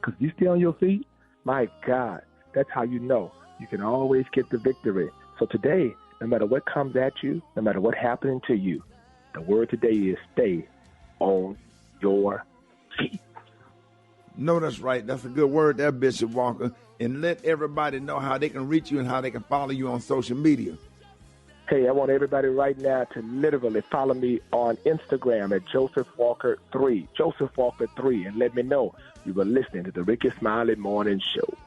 because you stay on your feet, my God, that's how you know you can always get the victory. So today, no matter what comes at you, no matter what happening to you, the word today is stay on your feet. No, that's right. That's a good word there, Bishop Walker. And let everybody know how they can reach you and how they can follow you on social media. Hey, I want everybody right now to literally follow me on Instagram at Joseph Walker 3, Joseph Walker 3, and let me know you were listening to the Rickey Smiley Morning Show.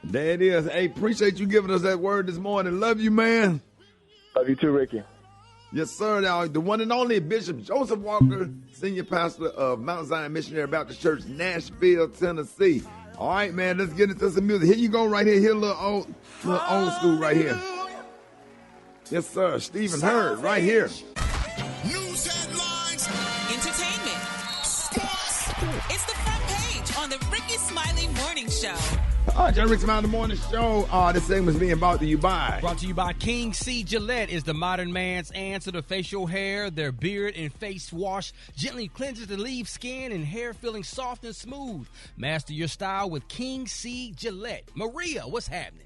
There it is. Hey, appreciate you giving us that word this morning. Love you, man. Love you too, Ricky. Yes, sir. Now, the one and only Bishop Joseph Walker, Senior Pastor of Mount Zion Missionary Baptist Church, Nashville, Tennessee. All right, man, let's get into some music. Here you go right here. Here a little old school right here. Yes, sir. Stephen Hurd right here. News headlines. Entertainment. Sports. It's the front page on the Rickey Smiley Morning Show. All right, Rickey Smiley Morning Show. This segment's being brought to you by. Brought to you by King C. Gillette is the modern man's answer to facial hair. Their beard and face wash gently cleanses to leave skin and hair feeling soft and smooth. Master your style with King C. Gillette. Maria, what's happening?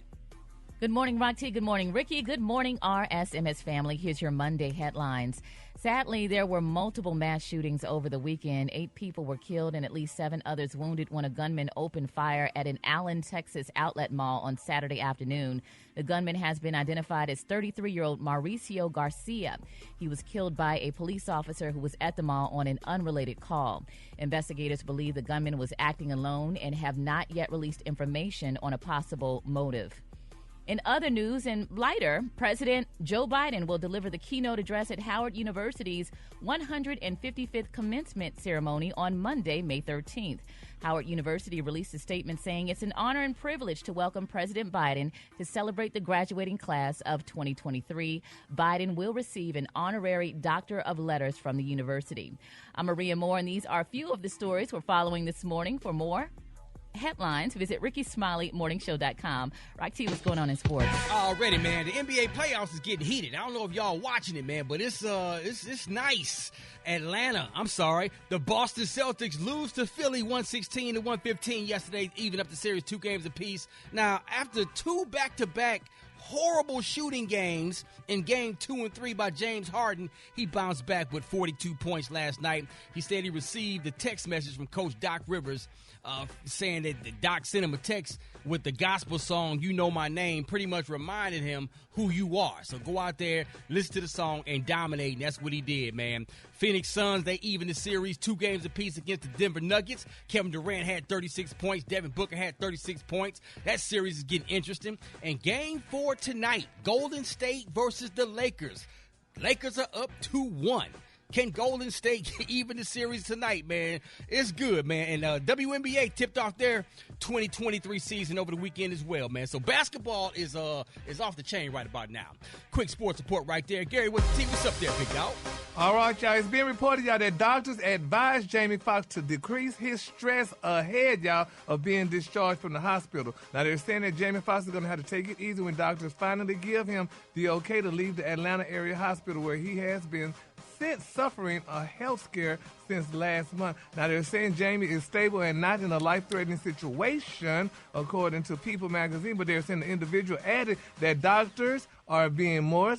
Good morning, Roxy. Good morning, Ricky. Good morning, RSMS family. Here's your Monday headlines. Sadly, there were multiple mass shootings over the weekend. 8 people were killed and at least 7 others wounded when a gunman opened fire at an Allen, Texas outlet mall on Saturday afternoon. The gunman has been identified as 33-year-old Mauricio Garcia. He was killed by a police officer who was at the mall on an unrelated call. Investigators believe the gunman was acting alone and have not yet released information on a possible motive. In other news and lighter, President Joe Biden will deliver the keynote address at Howard University's 155th commencement ceremony on Monday, May 13th. Howard University released a statement saying it's an honor and privilege to welcome President Biden to celebrate the graduating class of 2023. Biden will receive an honorary Doctor of Letters from the university. I'm Maria Moore, and these are a few of the stories we're following this morning. For more headlines, visit RickeySmileyMorningShow.com. Roxy, what's going on in sports? Already, man. The NBA playoffs is getting heated. I don't know if y'all watching it, man, but it's nice. The Boston Celtics lose to Philly 116-115 yesterday, even up the series 2 games apiece. Now, after 2 back-to-back horrible shooting games in game 2 and 3 by James Harden, he bounced back with 42 points last night. He said he received a text message from Coach Doc Rivers saying that the Doc sent him a text with the gospel song, You Know My Name, pretty much reminded him who you are. So go out there, listen to the song, and dominate, and that's what he did, man. Phoenix Suns, they evened the series 2 games apiece against the Denver Nuggets. Kevin Durant had 36 points. Devin Booker had 36 points. That series is getting interesting. And game 4 tonight, Golden State versus the Lakers. Lakers are up 2-1. Can Golden State even the series tonight, man? It's good, man. And WNBA tipped off their 2023 season over the weekend as well, man. So basketball is off the chain right about now. Quick sports report right there. Gary, what's the team? What's up there, big dog? All right, y'all. It's being reported, y'all, that doctors advised Jamie Foxx to decrease his stress ahead, y'all, of being discharged from the hospital. Now, they're saying that Jamie Foxx is going to have to take it easy when doctors finally give him the okay to leave the Atlanta area hospital where he has been suffering a health scare since last month. Now, they're saying Jamie is stable and not in a life-threatening situation, according to People magazine, but they're saying the individual added that doctors are doing more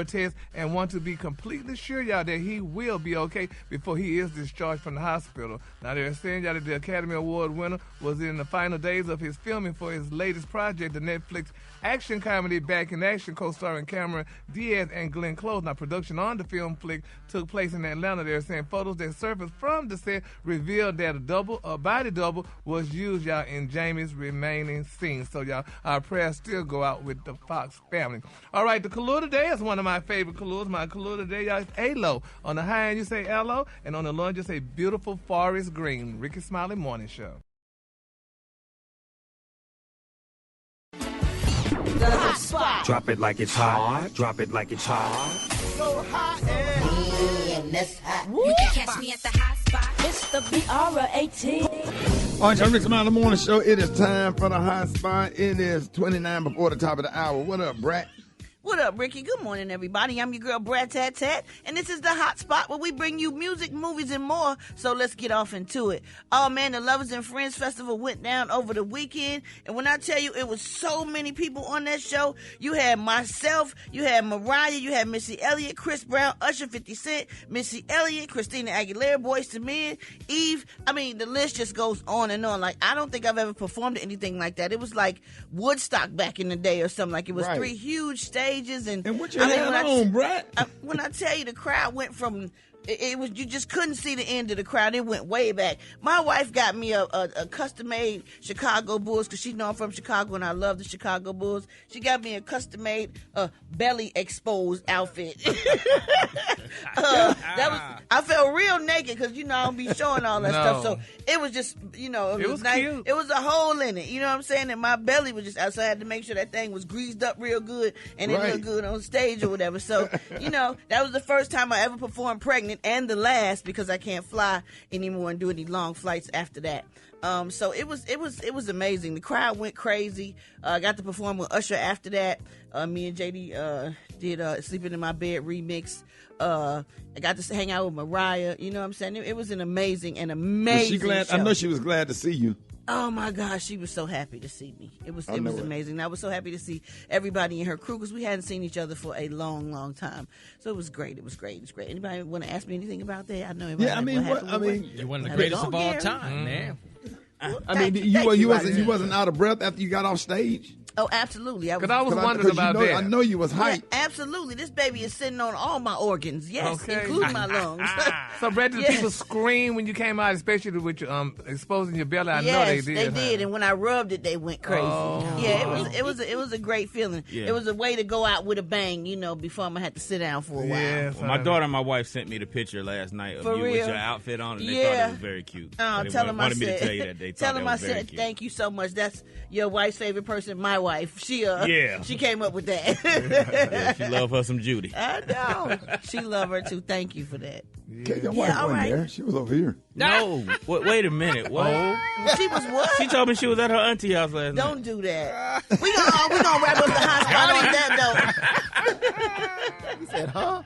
tests and want to be completely sure, y'all, that he will be okay before he is discharged from the hospital. Now, they're saying, y'all, that the Academy Award winner was in the final days of his filming for his latest project, the Netflix action comedy Back in Action, co-starring Cameron Diaz and Glenn Close. Now, production on the film flick took place in Atlanta. They're saying photos that surfaced from the set revealed that a body double was used, y'all, in Jamie's remaining scenes. So, y'all, our prayers still go out with the Fox family. All right, the color today is one of my favorite colors. My color today, y'all, is ALO. On the high end, you say LO, and on the low end, you say beautiful forest green. Rickey Smiley Morning Show. The hot spot. Drop it like it's hot. Drop it like it's hot. So hot and that's hot. You can catch me at the hot spot. It's the BR18. All right, Rickey Smiley Morning Show. It is time for the hot spot. It is 29 before the top of the hour. What up, Brat? What up, Ricky? Good morning, everybody. I'm your girl, Brat Tat Tat, and this is the hot spot where we bring you music, movies, and more. So let's get off into it. Oh, man, the Lovers and Friends Festival went down over the weekend, and when I tell you it was so many people on that show, you had myself, you had Mariah, you had Missy Elliott, Chris Brown, Usher, 50 Cent, Missy Elliott, Christina Aguilera, Boyz II Men, Eve. I mean, the list just goes on and on. Like, I don't think I've ever performed anything like that. It was like Woodstock back in the day or something. Like, it was 3 huge stages. And what you had on, Brett? When I tell you, the crowd went from it was, you just couldn't see the end of the crowd. It went way back. My wife got me a custom-made Chicago Bulls because she know I'm from Chicago and I love the Chicago Bulls. She got me a custom-made belly exposed outfit. I felt real naked because I don't be showing all that stuff. So it was just it was nice. Cute. It was a hole in it. You know what I'm saying? And my belly was just out, so I had to make sure that thing was greased up real good and it looked good on stage or whatever. So that was the first time I ever performed pregnant. And the last, because I can't fly anymore and do any long flights after that. So it was amazing. The crowd went crazy. I got to perform with Usher after that. Me and JD did Sleeping in My Bed remix. I got to hang out with Mariah. You know what I'm saying? It was an amazing show. I know she was glad to see you. Oh my gosh, she was so happy to see me. It was amazing. I was so happy to see everybody in her crew because we hadn't seen each other for a long, long time. So it was great. It was great. Anybody want to ask me anything about that? I know. You're one of the greatest of all time, man. You wasn't out of breath after you got off stage. Oh, absolutely. Because I was wondering about that. I know you was hyped. Yeah, absolutely. This baby is sitting on all my organs. Yes, including my lungs. So, Brad, did people scream when you came out, especially with you, exposing your belly? I know they did. They did. And when I rubbed it, they went crazy. Oh. Yeah, it was a great feeling. Yeah. It was a way to go out with a bang, before I'm going to have to sit down for a while. Yeah, my daughter and my wife sent me the picture last night of you with your outfit on, and they thought it was very cute. Oh, tell them I said thank you so much. That's your wife's favorite person, my wife. She came up with that. Yeah, she love her some Judy. I know. She love her too. Thank you for that. Your wife wasn't there. She was over here. No. Wait a minute. What? She was what? She told me she was at her auntie house last night. Don't do that. We gonna wrap up the hot spot on that note. He said, huh?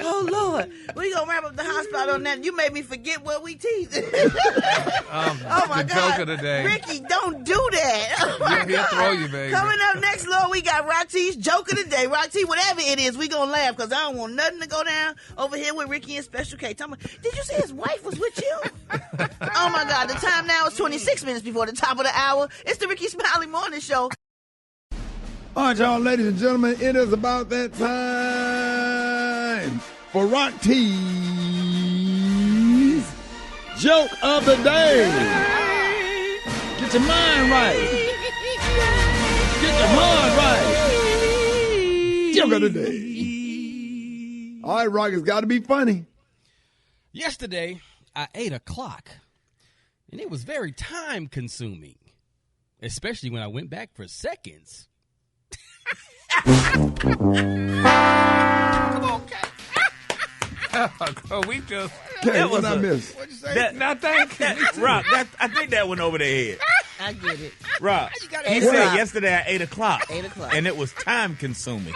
Oh Lord, we gonna wrap up the hot spot on that. You made me forget what we teased. Oh my God, joke of the day. Ricky, don't do that. Oh my God. Throw you, baby. Coming up next, Lord, we got Rocky's joke of the day. Rocky, whatever it is, we gonna laugh because I don't want nothing to go down over here with Ricky and Special K. Tell me, did you say his wife was with you? Oh my God, the time now is 26 minutes before the top of the hour. It's the Rickey Smiley Morning Show. All right, y'all, ladies and gentlemen, it is about that time for Rock T's Joke of the Day. Get your mind right. Get your heart right. Joke of the Day. All right, Rock, it's got to be funny. Yesterday, I ate a clock, and it was very time-consuming, especially when I went back for seconds. Come on, Kay. We just... Kay, what I miss? What'd you say? Rock, I think that went over their head. I get it. Rock, he said yesterday at 8 o'clock. 8 o'clock. And it was time-consuming.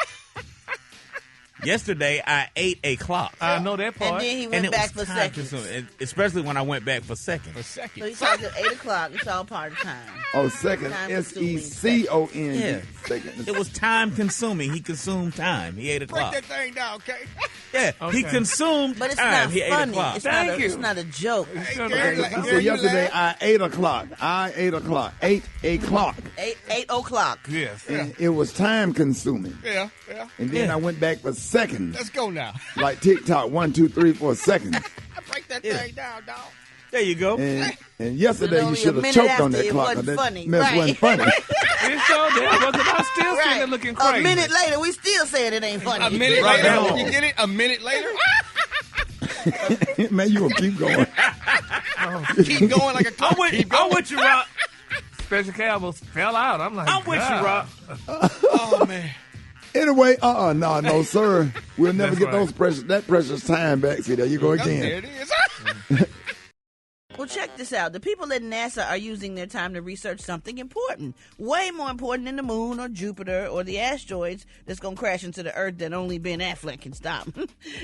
Yesterday, I ate a clock. I know that part. And then he went back for seconds. Especially when I went back for seconds. So you talking at 8 o'clock. It's all part of time. Oh, second. S-E-C-O-N. Yeah. Second. It was time-consuming. He consumed time. He ate a clock. Break that thing down, okay? Yeah, he consumed but it's time. Not he funny. ate a clock. It's not a joke. He said yesterday, I 8 o'clock. 8 o'clock. 8 o'clock. 8 o'clock. Yes. And it was time-consuming. Yeah. And then I went back for seconds. Let's go now. Like TikTok, 1, 2, 3, 4 seconds. Break that thing down, dog. There you go. And yesterday you should have choked on that clock. Wasn't funny. Mess wasn't funny. It showed that because I'm still sitting there looking crazy. A minute later, we still saying it ain't funny. A minute later? You get it? A minute later? Man, you gonna keep going. Keep going like a clock. I'm with you, Rock. Special K almost fell out. I'm like, I'm with you, Rock. Oh, man. Anyway, no, sir. We'll never get that precious time back. See, there you go again. There it is. What check this out. The people at NASA are using their time to research something important, way more important than the moon or Jupiter or the asteroids that's going to crash into the Earth that only Ben Affleck can stop.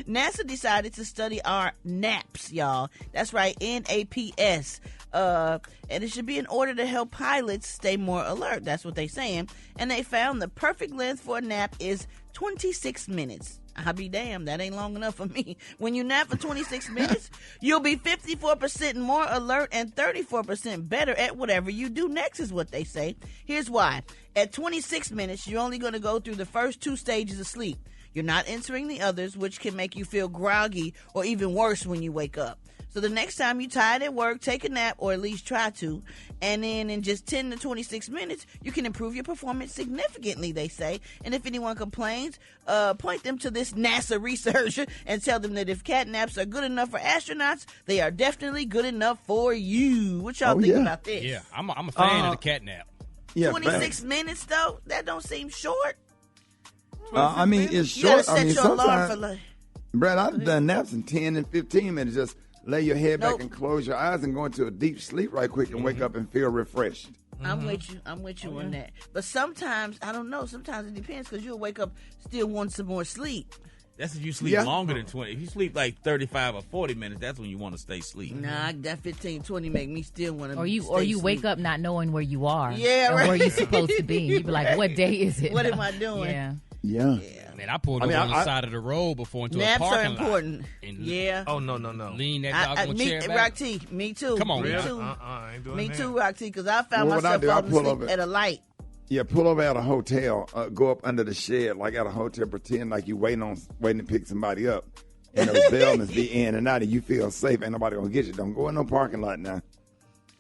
NASA decided to study our naps, y'all. That's right, NAPS. And it should be in order to help pilots stay more alert. That's what they're saying. And they found the perfect length for a nap is 26 minutes. I'll be damned, that ain't long enough for me. When you nap for 26 minutes, you'll be 54% more alert and 34% better at whatever you do next, is what they say. Here's why. At 26 minutes, you're only going to go through the first 2 stages of sleep. You're not entering the others, which can make you feel groggy or even worse when you wake up. So the next time you're tired at work, take a nap, or at least try to, and then in just 10 to 26 minutes, you can improve your performance significantly, they say. And if anyone complains, point them to this NASA research and tell them that if cat naps are good enough for astronauts, they are definitely good enough for you. What y'all think about this? Yeah, I'm a fan of the cat nap. Yeah, 26 minutes, though? That don't seem short. I mean, it's short. You gotta set your alarm for like... Brad, I've done naps in 10 and 15 minutes. Just lay your head back and close your eyes and go into a deep sleep right quick and wake up and feel refreshed. I'm with you on that. But sometimes, I don't know, sometimes it depends because you'll wake up still want some more sleep. That's if you sleep longer than 20. If you sleep like 35 or 40 minutes, that's when you want to stay asleep. Nah, that 15, 20 make me still want to Or you wake up not knowing where you are. Yeah, and right. where you're supposed to be. You be like, what day is it? What am I doing? Yeah. Man, I pulled over on the side of the road before into a parking lot. Naps are important. And Oh, no. Lean that dog on the chair back. Rock T, me too. Come on, me man. too. I ain't doing Me that. too, Rock T, because I found Well, myself I falling asleep at a light. Yeah, pull over at a hotel, go up under the shed, like at a hotel, pretend like you waiting to pick somebody up. And those bellmans be in and out, and you feel safe. Ain't nobody gonna get you. Don't go in no parking lot now.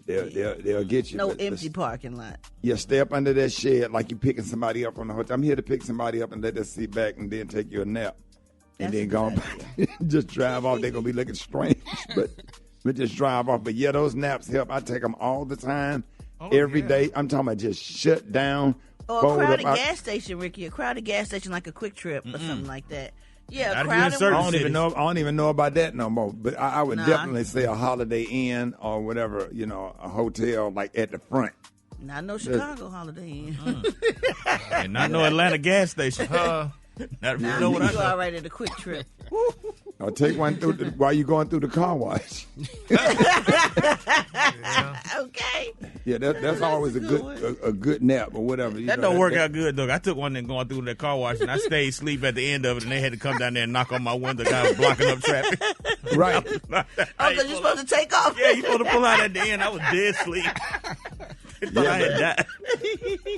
They'll get you. No empty parking lot. Yeah, stay up under that shed like you picking somebody up from the hotel. I'm here to pick somebody up and let us sit back and then take you a nap. And then go just drive off. They're going to be looking strange, but just drive off. But yeah, those naps help. I take them all the time, every day. I'm talking about just shut down. Or a crowded gas station, Ricky. A crowded gas station like a Quick Trip or something like that. Yeah, a crowded one. I don't even know about that no more. But I would definitely say a Holiday Inn or whatever, a hotel like at the front. Not no Chicago Holiday Inn. And not no Atlanta gas station. You all right at a Quick Trip. I'll take one while you're going through the car wash. Okay. Yeah, that's always a good nap or whatever. That don't work out good, though. I took one and going through the car wash, and I stayed asleep at the end of it, and they had to come down there and knock on my window. Guy was blocking up traffic. Right. So you're supposed to take off? Yeah, you're supposed to pull out at the end. I was dead asleep. I had died.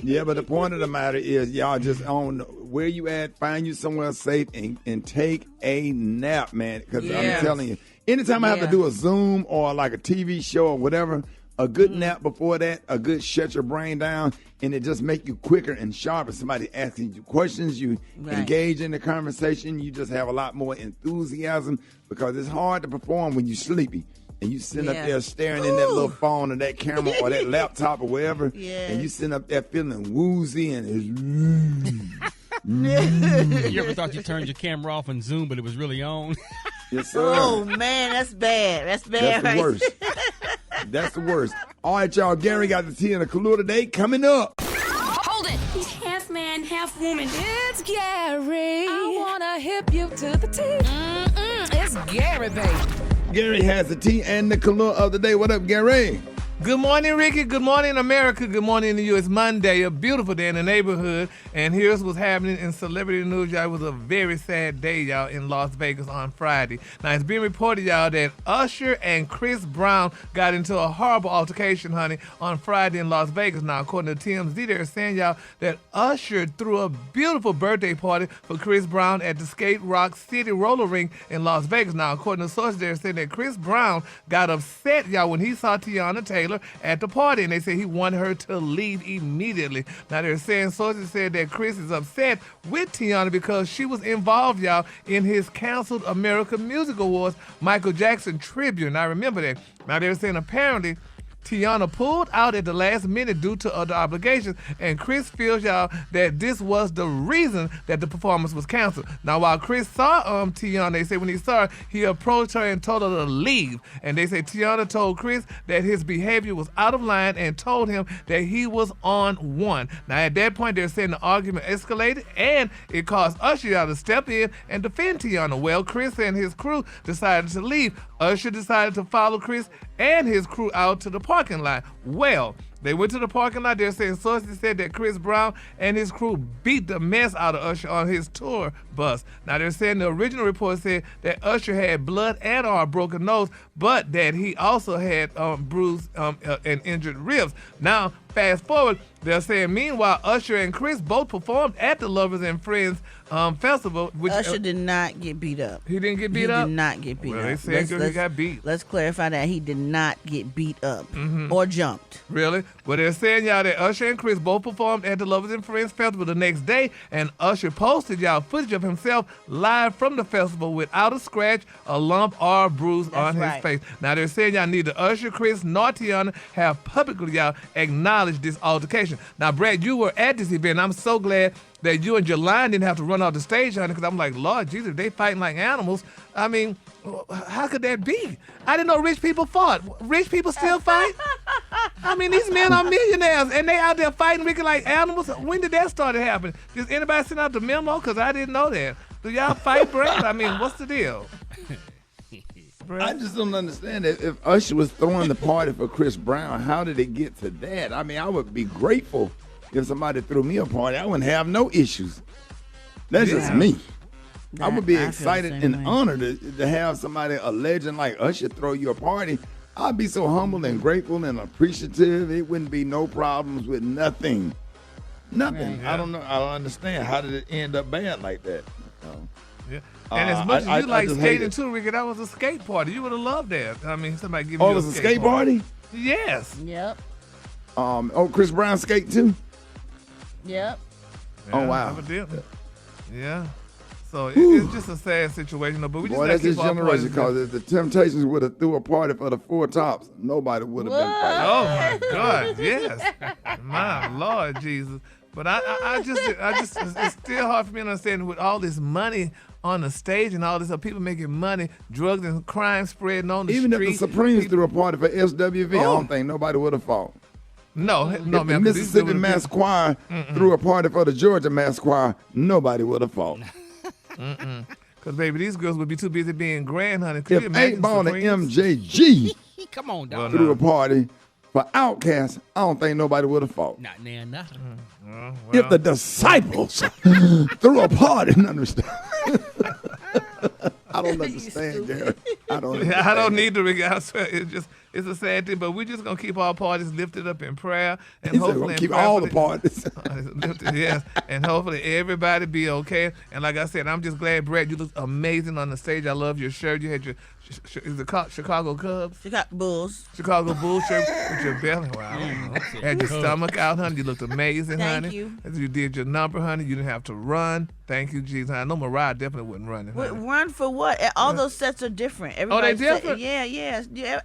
Yeah, but the point of the matter is, y'all just own where you at, find you somewhere safe, and take a nap, man. Because I'm telling you, anytime I have to do a Zoom or like a TV show or whatever, a good nap before that, a good shut your brain down, and it just make you quicker and sharper. Somebody asking you questions, you engage in the conversation, you just have a lot more enthusiasm because it's hard to perform when you're sleepy. And you sitting up there staring in that little phone or that camera or that laptop or whatever, and you sitting up there feeling woozy and You ever thought you turned your camera off on Zoom, but it was really on? Yes, sir. Oh, man, that's bad. That's bad. That's the worst. That's the worst. All right, y'all. Gary got the tea in the Kahlua today coming up. Hold it. He's half man, half woman. It's Gary. I want to hip you to the tea. It's Gary, baby. Gary has the tea and the Kahlua of the day. What up, Gary? Good morning, Ricky. Good morning, America. Good morning to you. It's Monday, a beautiful day in the neighborhood. And here's what's happening in celebrity news, y'all. It was a very sad day, y'all, in Las Vegas on Friday. Now, it's being reported, y'all, that Usher and Chris Brown got into a horrible altercation, honey, on Friday in Las Vegas. Now, according to TMZ, they're saying, y'all, that Usher threw a beautiful birthday party for Chris Brown at the Skate Rock City roller rink in Las Vegas. Now, according to sources, they're saying that Chris Brown got upset, y'all, when he saw Tiana Taylor at the party, and they said he wanted her to leave immediately. Now they're saying sources said that Chris is upset with Tiana because she was involved, y'all, in his canceled American Music Awards Michael Jackson tribute. Now remember that. Now they're saying apparently Tiana pulled out at the last minute due to other obligations, and Chris feels, y'all, that this was the reason that the performance was canceled. Now, while Chris saw Tiana, they say when he saw her, he approached her and told her to leave. And they say Tiana told Chris that his behavior was out of line and told him that he was on one. Now, at that point, they're saying the argument escalated, and it caused Usher, y'all, to step in and defend Tiana. Well, Chris and his crew decided to leave. Usher decided to follow Chris and his crew out to the parking lot. Well, they went to the parking lot. They're saying sources said that Chris Brown and his crew beat the mess out of Usher on his tour bus. Now, they're saying the original report said that Usher had blood and/or a broken nose, but that he also had bruised and injured ribs. Now, fast forward, they're saying, meanwhile, Usher and Chris both performed at the Lovers and Friends festival. Which, Usher did not get beat up. He didn't get beat up? He did not get beat well, up. They said he got beat. Let's clarify that. He did not get beat up or jumped. Really? Well, they're saying, y'all, that Usher and Chris both performed at the Lovers and Friends festival the next day, and Usher posted, y'all, footage of himself live from the festival without a scratch, a lump, or a bruise on his face. Now, they're saying, y'all, neither Usher, Chris, nor Tiana have publicly, y'all, acknowledged this altercation. Now, Brad, you were at this event. I'm so glad that you and Jelani didn't have to run off the stage, honey, because I'm like, Lord Jesus, they fighting like animals. I mean, how could that be? I didn't know rich people fought. Rich people still fight? I mean, these men are millionaires, and they out there fighting Ricky like animals. When did that start to happen? Does anybody send out the memo? Because I didn't know that. Do y'all fight, Brad? I mean, what's the deal? I just don't understand it. If Usher was throwing the party for Chris Brown, how did it get to that? I mean, I would be grateful if somebody threw me a party. I wouldn't have no issues. That's just me. I would be excited and honored to have somebody, a legend like Usher, throw you a party. I'd be so humble and grateful and appreciative. It wouldn't be no problems with nothing. Nothing. I don't know. I don't understand. How did it end up bad like that? And as much as you like skating too, Ricky, that was a skate party. You would have loved that. I mean, somebody give you it was a skate party? Yes. Yep. Chris Brown skate too? Yep. Oh, wow. Evidently. Yeah. So it's just a sad situation, but we just that's this generation, because if the Temptations would have threw a party for the Four Tops, nobody would have been fighting. Oh my God, yes. My Lord Jesus. But I just it's still hard for me to understand with all this money on the stage and all this people making money, drugs and crime spreading on the street. Even if the Supremes threw a party for SWV, I don't think nobody would have fought. No, if man. The Mississippi Mass Choir threw a party for the Georgia Mass Choir, nobody would have fought. Because, baby, these girls would be too busy being grand, honey. If 8-Ball and MJG come on, dog. threw a party for Outkast, I don't think nobody would have fought. Not near nothing. If the Disciples threw a party, understand? I don't understand, Gary. I don't need to, Ricky. I swear, it's a sad thing, but we're just gonna keep our parties lifted up in prayer, and hopefully keep all the parties. Yes, and hopefully everybody be okay. And like I said, I'm just glad, Brad, you look amazing on the stage. I love your shirt. You had your is it Chicago Cubs? Chicago Bulls shirt with your belly. Wow. Had your stomach out, honey. You looked amazing, honey. Thank you. You did your number, honey. You didn't have to run. Thank you, Jesus. I know Mariah definitely wouldn't run. Run for what? All those sets are different. They different? Yeah.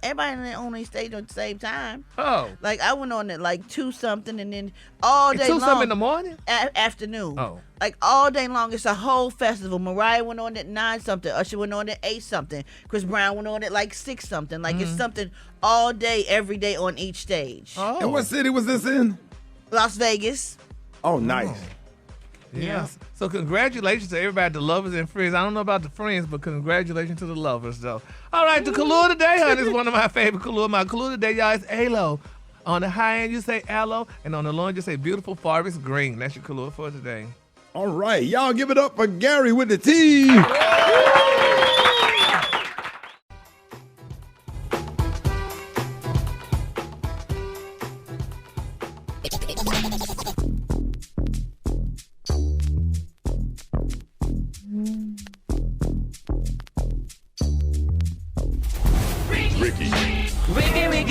Everybody on the stage at the same time. Oh. Like I went on at like 2-something, and then all day long. 2-something in the morning? Afternoon. Oh. Like all day long, it's a whole festival. Mariah went on at 9-something. Usher went on at 8-something. Chris Brown went on at like 6-something. Like it's something all day, every day on each stage. Oh. And what city was this in? Las Vegas. Oh, nice. Yes. So congratulations to everybody, the Lovers and Friends. I don't know about the Friends, but congratulations to the Lovers, though. All right, the Kahlua today, honey, is one of my favorite Kahlua. My Kahlua today, y'all, is aloe. On the high end, you say aloe, and on the low end, you say beautiful forest green. That's your Kahlua for today. All right, y'all give it up for Gary with the T.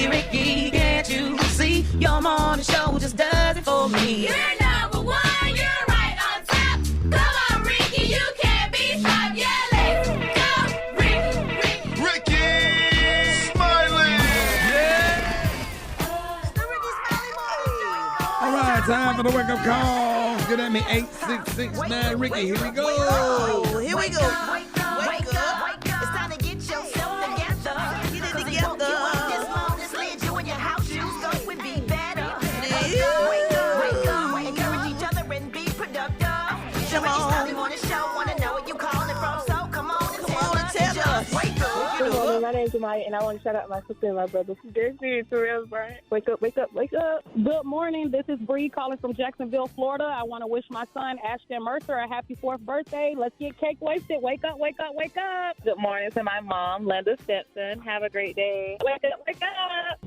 Ricky, can't you see your morning show just does it for me? You're number one, you're right on top. Come on, Ricky, you can't be stopped. Yeah, let's go, Ricky. Rickey Smiley. Yeah. right, time for the wake-up call. Get at me, 8669 Ricky. Here we go. Here we go. Wake up. It's time to get yourself together. Get it together. You want this morning slid you in your house shoes, go and be better. Yeah. Wake up. Encourage each other and be productive. Come on. Smiley Morning Show, wanna know where you calling from, so come on and tell us. Wake up. Good morning, my name's Jemiah, and I want to shout out my sister and my brother. They're serious, Terrell Bryant. Wake up. Good morning, this is Bree calling from Jacksonville, Florida. I want to wish my son, Ashton Mercer, a happy 4th birthday. Let's get cake wasted. Wake up. Good morning to my mom, Linda Stetson. Have a great day. Wake up. This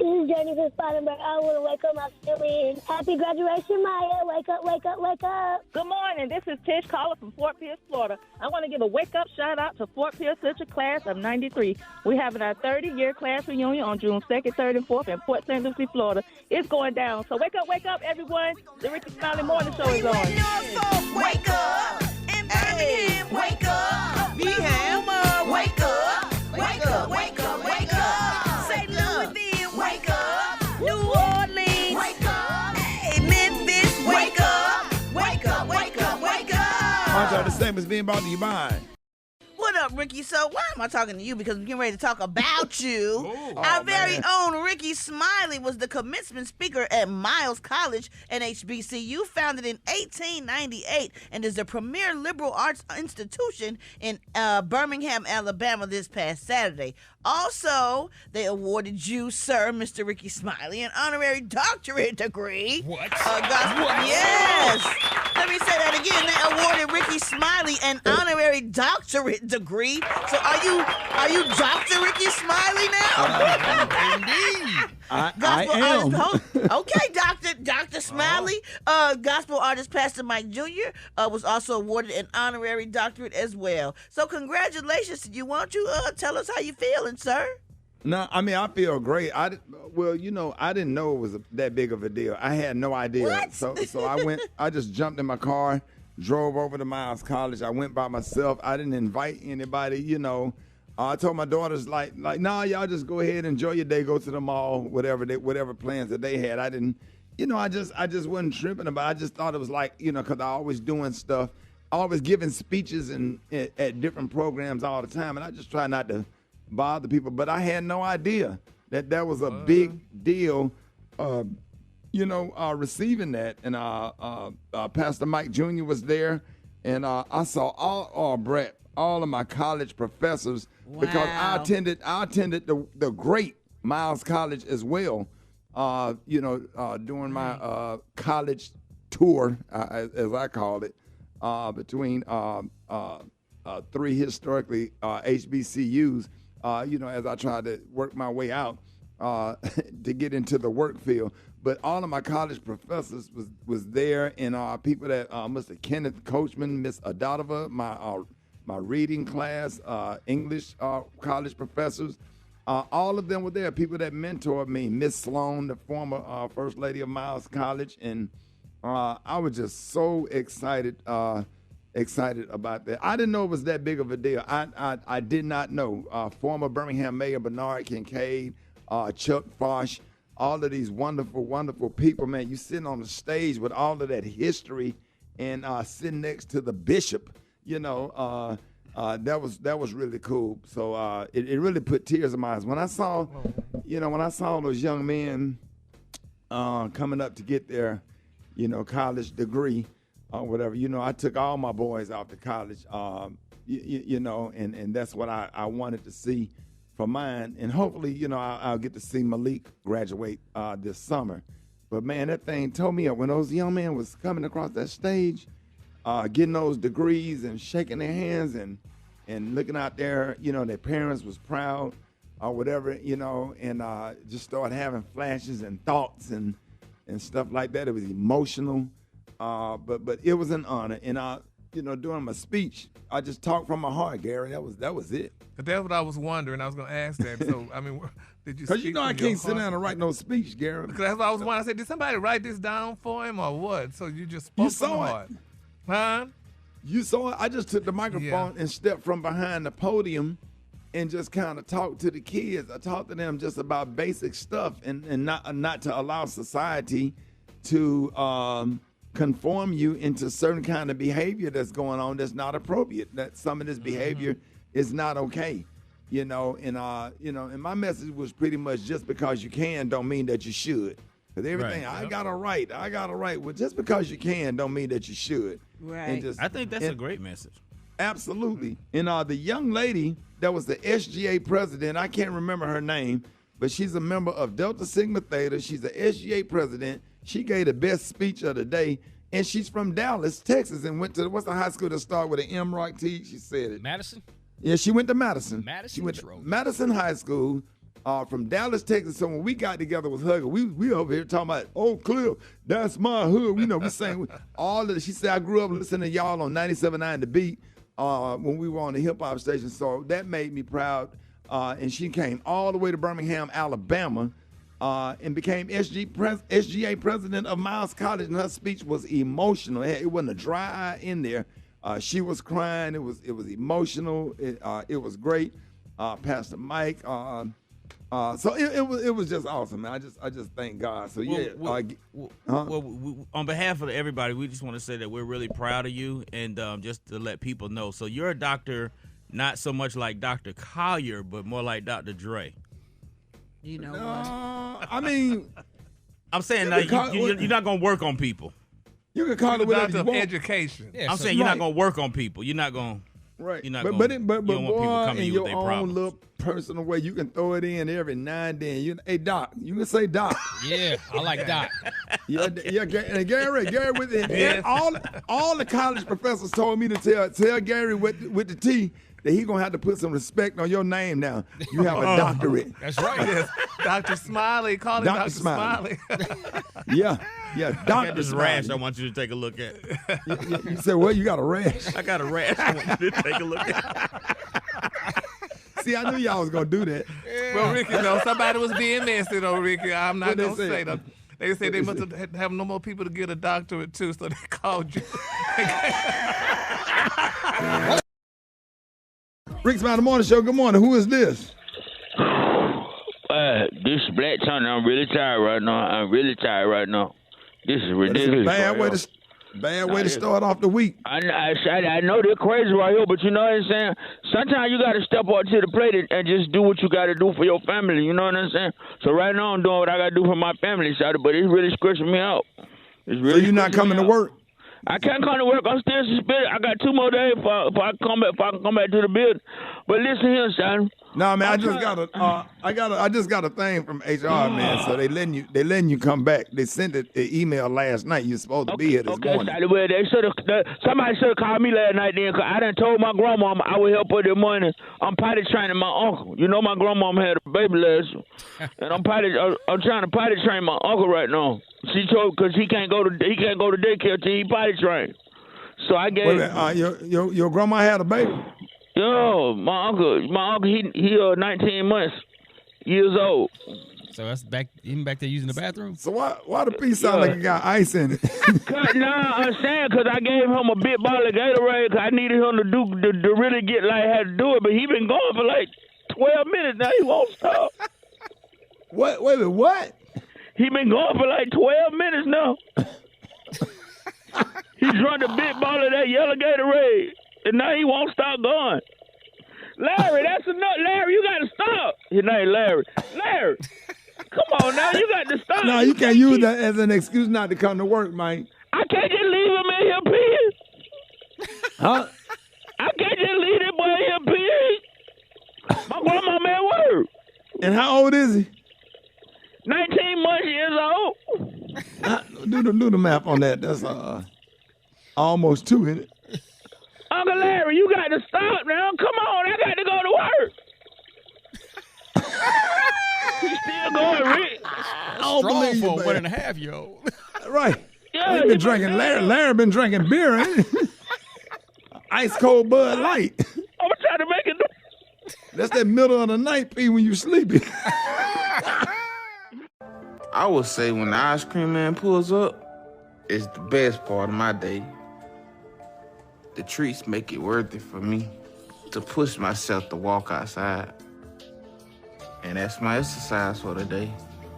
is Jennifer Spartanburg. I want to wake up my feelings. Happy graduation, Maya. Wake up. Good morning, this is Tish calling from Fort Pierce, Florida. I want to give a wake-up shout-out to Fort Pierce Central class of 93. We're having our 30-year class reunion on June 2nd, 3rd, and 4th in Port St. Lucie, Florida. It's going down. So wake up, everyone. The Rickey Smiley Morning Show is on. Wake up. In Birmingham, wake up. Beham, wake up. Wake up. St. Louisville, wake up. New Orleans, wake up. Hey, Memphis, wake up. Wake up. Aren't y'all the same as being brought to you by? What up, Ricky? So why am I talking to you? Because we're getting ready to talk about you. Our very own Rickey Smiley was the commencement speaker at Miles College and HBCU, founded in 1898, and is the premier liberal arts institution in Birmingham, Alabama this past Saturday. Also, they awarded you, sir, Mr. Rickey Smiley, an honorary doctorate degree. What? Yes. Let me say that again. They awarded Rickey Smiley an honorary doctorate degree. So are you Dr. Rickey Smiley now? Indeed. I am. Okay, Dr. Smiley. Gospel artist Pastor Mike Jr. Was also awarded an honorary doctorate as well. So congratulations to you. Why don't you tell us how you feeling, sir? No, I mean, I feel great. I didn't know it was that big of a deal. I had no idea. What? So I just jumped in my car, drove over to Miles College. I went by myself. I didn't invite anybody, I told my daughters, nah, y'all just go ahead, enjoy your day, go to the mall, whatever plans that they had. I didn't, I just wasn't tripping about it. I just thought it was because I always doing stuff, always giving speeches at different programs all the time, and I just try not to bother people. But I had no idea that was a big deal, receiving that. And Pastor Mike Jr. was there, and I saw all of my college professors. Wow. Because I attended the great Miles College as well, during my college tour, as I called it, between 3 historically HBCUs, as I tried to work my way out to get into the work field. But all of my college professors was there, and people that Mr. Kenneth Coachman, Miss Adotova, my reading class, English college professors, all of them were there. People that mentored me, Miss Sloan, the former First Lady of Miles College, and I was just so excited about that. I didn't know it was that big of a deal. I did not know. Former Birmingham Mayor Bernard Kincaid, Chuck Fosh, all of these wonderful, wonderful people, man. You sitting on the stage with all of that history and sitting next to the bishop. That was really cool. So it really put tears in my eyes when I saw those young men coming up to get their, college degree or whatever. I took all my boys off to college, and that's what I wanted to see for mine. And hopefully, I'll get to see Malik graduate this summer. But man, that thing tore me up when those young men was coming across that stage. Getting those degrees and shaking their hands and looking out there, their parents was proud or whatever, and just started having flashes and thoughts and stuff like that. It was emotional, but it was an honor. And during my speech, I just talked from my heart, Gary. That was it. But that's what I was wondering. I was going to ask that. So, I mean, did you? Because I can't sit down and write no speech, Gary. Because that's what I was wondering. I said, did somebody write this down for him or what? So you just spoke from the heart. Huh? You saw it? I just took the microphone and stepped from behind the podium and just kind of talked to the kids. I talked to them just about basic stuff and not to allow society to conform you into certain kind of behavior that's going on that's not appropriate. That some of this behavior is not okay. And my message was pretty much just because you can don't mean that you should. Because everything, I got a right. Well, just because you can don't mean that you should. Right. I think that's a great message. Absolutely. And the young lady that was the SGA president, I can't remember her name, but she's a member of Delta Sigma Theta. She's the SGA president. She gave the best speech of the day. And she's from Dallas, Texas, and went to, what's the high school that started with an M-Rock-T? She said it. Madison? Yeah, she went to Madison. She went to Madison High School. From Dallas, Texas. So when we got together with Hugger, we over here talking about, oh, Cliff, that's my hood. We sang all of it. She said, I grew up listening to y'all on 97.9 The Beat when we were on the hip-hop station. So that made me proud. And she came all the way to Birmingham, Alabama, and became SGA president of Miles College. And her speech was emotional. It wasn't a dry eye in there. She was crying. It was emotional. It was great. Pastor Mike. So it was just awesome, man. I just thank God. So on behalf of everybody, we just want to say that we're really proud of you, and just to let people know. So you're a doctor, not so much like Dr. Collier, but more like Dr. Dre. You know what? I mean, I'm saying now you're not gonna work on people. You can call it whatever you want. Education. Yeah, I'm saying you're not gonna work on people. You're not gonna. Right. You're not but gonna, boy, you don't want people coming to in you your with their own problems. little personal way, you can throw it in every now and then. Hey, Doc, you can say Doc. Yeah, I like Doc. Yeah, and Gary with it. Yes. All the college professors told me to tell Gary with the T that he's going to have to put some respect on your name now. You have a doctorate. That's right. Yes. Dr. Smiley. Call him Dr. Smiley. Yeah, Dr. Dr. This Smiley. rash I want you to take a look at. You said, well, you got a rash? I got a rash I want you to take a look at. See, I knew y'all was going to do that. Yeah. Well, Ricky, somebody was being messy, though, Ricky. I'm not going to say that. They said they must have no more people to get a doctorate, too, so they called you. Rickey Smiley Morning Show, good morning. Who is this? This is Black Tony. I'm really tired right now. This is ridiculous. Bad way to start off the week. I know they're crazy right here, but you know what I'm saying? Sometimes you got to step up to the plate and just do what you got to do for your family. You know what I'm saying? So right now I'm doing what I got to do for my family, but it's really scratching me out. So you're not coming to work? I can't come to work. I'm still suspended. I got 2 more days if I can come back to the building. But listen here, son. No, man, I just got a thing from HR, man. So they letting you come back. They sent the email last night. You're supposed to be here this morning. Well, somebody should have called me last night then, 'cause I done told my grandmama I would help her this morning. I'm potty training my uncle. You know my grandmama had a baby last year, and I'm trying to potty train my uncle right now. She told because he can't go to daycare till he potty trained. So I gave. Your grandma had a baby. Yo, my uncle, he 19 months years old. So that's even back there using the bathroom. So why the piece sound like it got ice in it? I'm saying because I gave him a big bottle of Gatorade because I needed him to really get how to do it, but he been going for like 12 minutes now. He won't stop. Wait a minute, what? He been going for like 12 minutes now. He drank a big bottle of that yellow Gatorade. And now he won't stop going. Larry, that's enough. Larry, you got to stop. His name Larry. Larry, come on now. You got to stop. No, you can't use that as an excuse not to come to work, Mike. I can't just leave him in here peeing. Huh? I can't just leave that boy in here peeing. My grandma at work. And how old is he? 19 months years old. Do the math on that. That's almost 2, isn't it? Uncle Larry, you got to stop now. Come on, I got to go to work. He's still going, Rick. I don't believe for you, a 1.5-year-old. Right. Yeah, He been drinking. Larry been drinking beer, ain't he? Ice cold Bud Light. I'm trying to make it. That's that middle of the night pee when you sleepy. I would say when the ice cream man pulls up, it's the best part of my day. The treats make it worth it for me to push myself to walk outside. And that's my exercise for the day.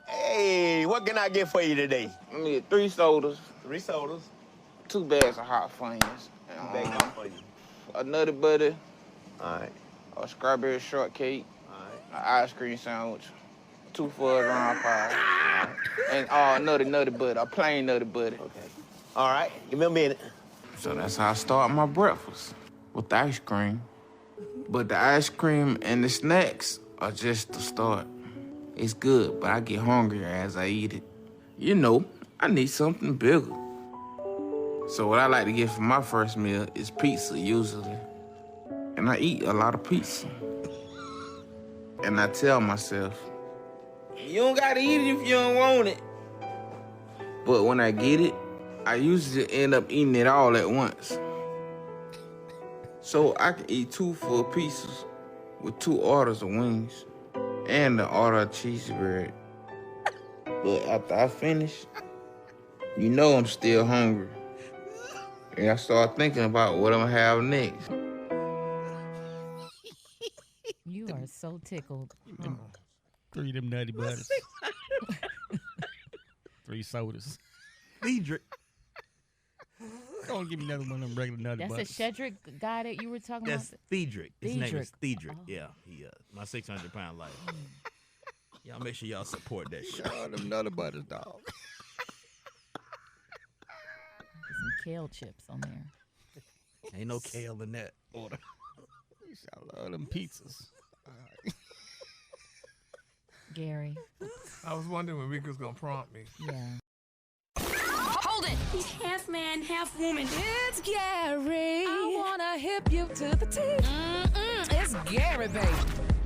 Hey, What can I get for you today? I need 3 sodas. 3 sodas. 2 bags of hot Funyuns. 2 bags hot for you. A Nutty Buddy. All right. A strawberry shortcake. All right. An ice cream sandwich. 2 fudge round pies. All right. And Nutty Buddy. A plain Nutty Buddy. Okay. All right. Give me a minute. So that's how I start my breakfast. With the ice cream. But the ice cream and the snacks are just the start. It's good, but I get hungrier as I eat it. You know, I need something bigger. So what I like to get for my first meal is pizza, usually. And I eat a lot of pizza. And I tell myself, you don't gotta eat it if you don't want it. But when I get it, I usually end up eating it all at once. So I can eat 2 full pieces with 2 orders of wings and an order of cheesy bread. But after I finish, you know I'm still hungry. And I start thinking about what I'm gonna have next. You are so tickled. 3 of them Nutty Butters. 3 sodas. Diedrich. Don't give me another one of them regular Nutty Butters. That's a Shedrick guy that you were talking That's about? Diedrich. His name is Diedrich. Oh. Yeah, he my 600-pound life. Y'all make sure y'all support that show. Oh, them Nutty Butters, dog. Some kale chips on there. Ain't no kale in that order. I love them pizzas. Gary. I was wondering when Ricky was going to prompt me. Yeah. Hold it. He's half man, half woman. It's Gary. I wanna hip you to the teeth. It's Gary, baby.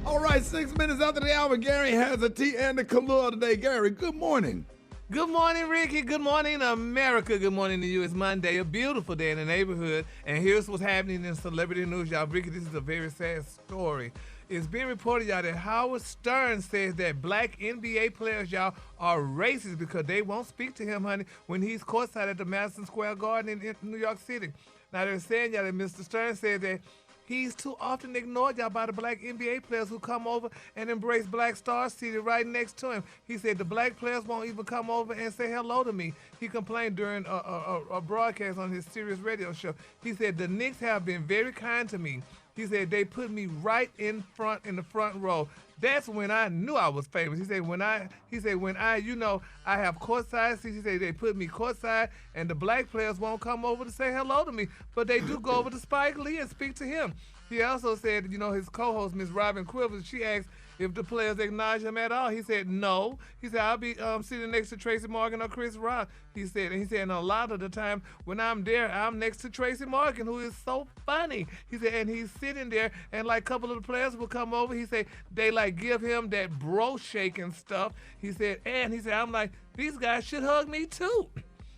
All right, 6 minutes after the hour, Gary has a tea and a Kahlua today. Gary, good morning. Good morning, Ricky. Good morning, America. Good morning to you. It's Monday, a beautiful day in the neighborhood. And here's what's happening in celebrity news, y'all. Ricky, this is a very sad story. It's being reported, y'all, that Howard Stern says that black NBA players, y'all, are racist because they won't speak to him, honey, when he's courtside at the Madison Square Garden in New York City. Now, they're saying, y'all, that Mr. Stern said that he's too often ignored, y'all, by the black NBA players who come over and embrace black stars seated right next to him. He said the black players won't even come over and say hello to me. He complained during a broadcast on his Sirius radio show. He said the Knicks have been very kind to me. He said they put me right in the front row. That's when I knew I was famous. He said when I I have courtside seats. He said they put me courtside, and the black players won't come over to say hello to me, but they do go over to Spike Lee and speak to him. He also said, his co-host, Miss Robin Quivers, she asked if the players acknowledge him at all. He said no. He said I'll be sitting next to Tracy Morgan or Chris Rock. He said and a lot of the time when I'm there, I'm next to Tracy Morgan, who is so funny. He said, and he's sitting there, and like a couple of the players will come over. He said they like give him that bro shake and stuff. He said I'm like, these guys should hug me too.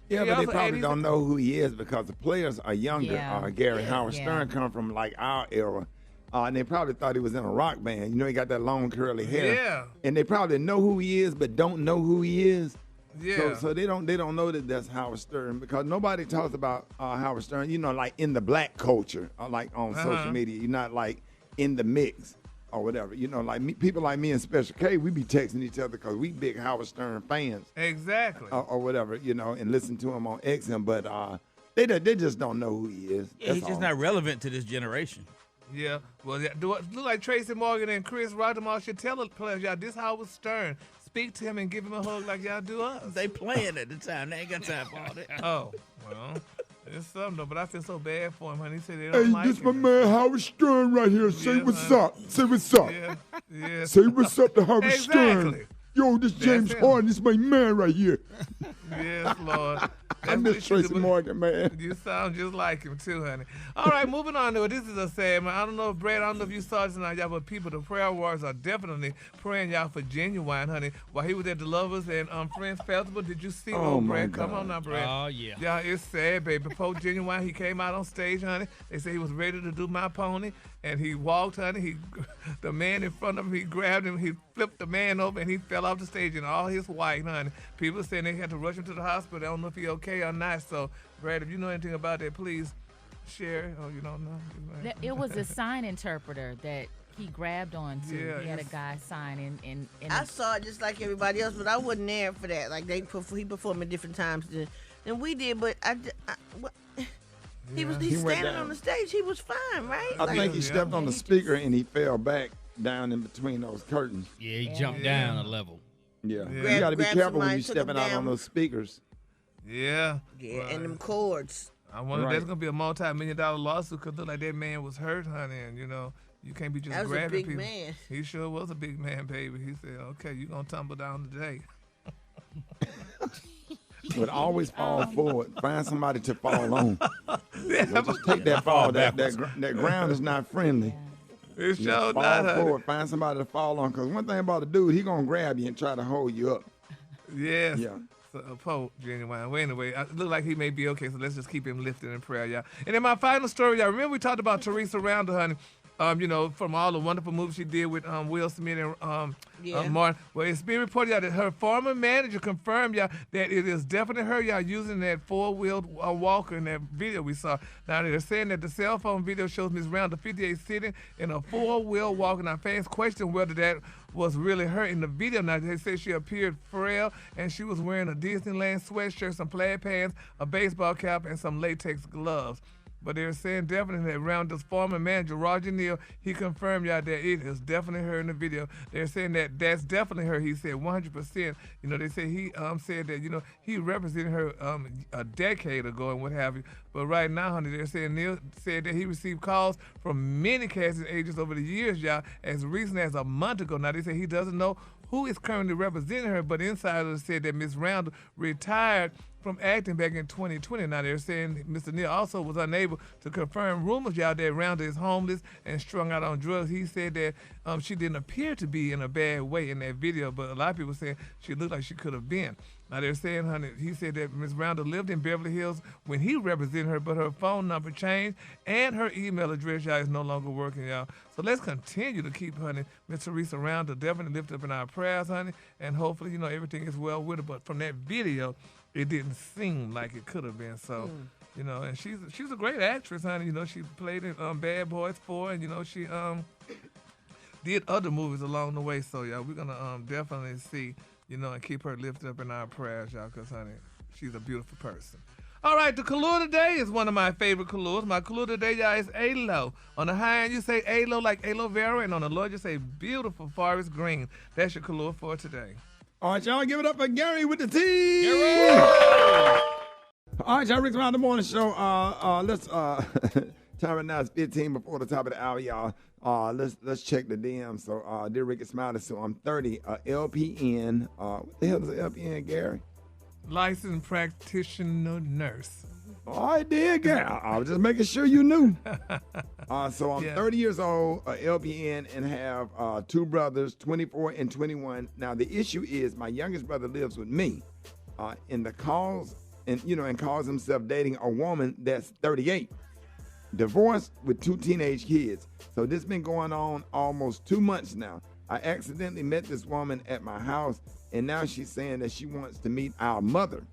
Yeah, but they probably don't know who he is because the players are younger. Yeah. Gary Howard Stern come from like our era. And they probably thought he was in a rock band. He got that long curly hair. Yeah. And they probably know who he is, but don't know who he is. Yeah. So they don't know that that's Howard Stern because nobody talks about Howard Stern. Like in the black culture, or like on social media. You're not like in the mix or whatever. Like people like me and Special K, we be texting each other because we big Howard Stern fans. Exactly. Or whatever. And listen to him on XM, but they just don't know who he is. Yeah, he's just not relevant to this generation. Yeah, well, do it look like Tracy Morgan and Chris Rodemar should tell the players, y'all, this Howard Stern. Speak to him and give him a hug like y'all do us. They playing at the time. They ain't got time for all that. Oh, well, it's something, though, but I feel so bad for him, honey. He said they don't like this him. my man Howard Stern right here. Say what's up. Say what's up. Yeah. Say what's up to Howard Stern. Exactly. Yo, this James Harden, this my man right here. Yes, Lord. I miss Tracy Morgan, man. You sound just like him, too, honey. All right, moving on to it. This is a sad, man. I don't know, Brad, I don't know if you saw this tonight, y'all, but the prayer warriors are definitely praying, y'all, for Genuine, honey. While he was at the Lovers and Friends Festival, did you see old Brad? Come on now, Brad. Oh, yeah. Yeah, it's sad, baby. Before Genuine, he came out on stage, honey. They said he was ready to do My Pony, and he walked, honey. The man in front of him, he grabbed him, he flipped the man over, and he fell off the stage in all his white, honey. People saying they had to rush him to the hospital. I don't know if he's okay or not. So, Brad, if you know anything about that, please share. Oh, you don't know? It was a sign interpreter that he grabbed onto. Yeah, He had a guy sign in I saw it just like everybody else, but I wasn't there for that. Like he performed at different times than we did. But he was standing on the stage. He was fine, right? I think he stepped on the speaker and he fell back down in between those curtains. Yeah, he jumped down a level. Yeah. You got to be careful when you're stepping out on those speakers. Yeah. Yeah, and them cords. I wonder if that's going to be a multi-million-dollar lawsuit because look like that man was hurt, honey, and, you know, you can't be just that was grabbing a big people. Man. He sure was a big man, baby. He said, okay, you're going to tumble down today. But always fall forward. Find somebody to fall on. Just take that fall. That ground is not friendly. It's sure fall not, forward. Find somebody to fall on. Because one thing about the dude, he going to grab you and try to hold you up. Yes. Yeah. So, genuine. Well, anyway, it look like he may be okay, so let's just keep him lifted in prayer, y'all. And then my final story, y'all. Remember we talked about Teresa Rounder, honey. You know, from all the wonderful movies she did with Will Smith and Martin. Well, it's been reported, y'all, that her former manager confirmed, y'all, that it is definitely her, y'all, using that four-wheeled walker in that video we saw. Now, they're saying that the cell phone video shows Ms. Rounder 58 sitting in a four-wheel walker. Now, fans question whether that was really her in the video. Now, they say she appeared frail, and she was wearing a Disneyland sweatshirt, some plaid pants, a baseball cap, and some latex gloves. But they're saying definitely that Rounder's former manager, Roger Neal, he confirmed, y'all, that it is definitely her in the video. They're saying that that's definitely her. He said 100%. You know, they say he said that, you know, he represented her a decade ago and what have you. But right now, honey, they're saying Neal said that he received calls from many casting agents over the years, y'all, as recent as a month ago. Now, they say he doesn't know who is currently representing her, but insiders said that Ms. Rounder retired from acting back in 2020. Now they're saying Mr. Neal also was unable to confirm rumors, y'all, that Rounder is homeless and strung out on drugs. He said that she didn't appear to be in a bad way in that video, but a lot of people saying she looked like she could have been. Now they're saying, honey, he said that Ms. Rounder lived in Beverly Hills when he represented her, but her phone number changed and her email address, y'all, is no longer working, y'all. So let's continue to keep, honey, Ms. Teresa Rounder definitely lifted up in our prayers, honey, and hopefully, you know, everything is well with her. But from that video, it didn't seem like it could have been. So, you know, and she's a great actress, honey. You know, she played in Bad Boys 4, and, you know, she did other movies along the way. So, y'all, we're going to definitely see, you know, and keep her lifted up in our prayers, y'all, because, honey, she's a beautiful person. All right, the color today is one of my favorite colors. My color today, y'all, is aloe. On the high end, you say aloe like aloe vera, and on the low, you say beautiful forest green. That's your color for today. All right, y'all, give it up for Gary with the T. Gary! All right, y'all, Rickey Smiley Morning Show. Let's time right now is 15 before the top of the hour, y'all. Let's check the DM. So, dear Rickey Smiley, so I'm 30, LPN. What the hell is an LPN, Gary? Licensed practitioner nurse. All right, dear Gary. I was just making sure you knew. So I'm 30 years old, LPN, and have two brothers, 24 and 21. Now the issue is my youngest brother lives with me, and calls himself dating a woman that's 38, divorced with two teenage kids. So this has been going on almost 2 months now. I accidentally met this woman at my house, and now she's saying that she wants to meet our mother.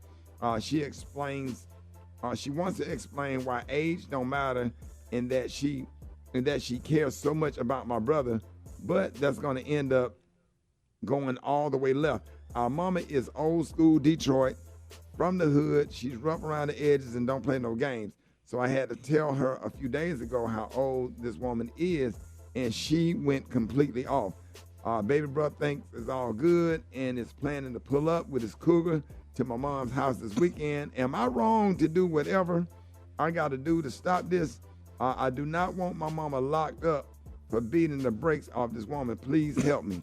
She wants to explain why age don't matter, and that she cares so much about my brother, but that's going to end up going all the way left. Our mama is old school Detroit, from the hood. She's rough around the edges and don't play no games. So I had to tell her a few days ago how old this woman is, and she went completely off. Baby brother thinks it's all good and is planning to pull up with his cougar to my mom's house this weekend. Am I wrong to do whatever I got to do to stop this? I do not want my mama locked up for beating the brakes off this woman. Please help me.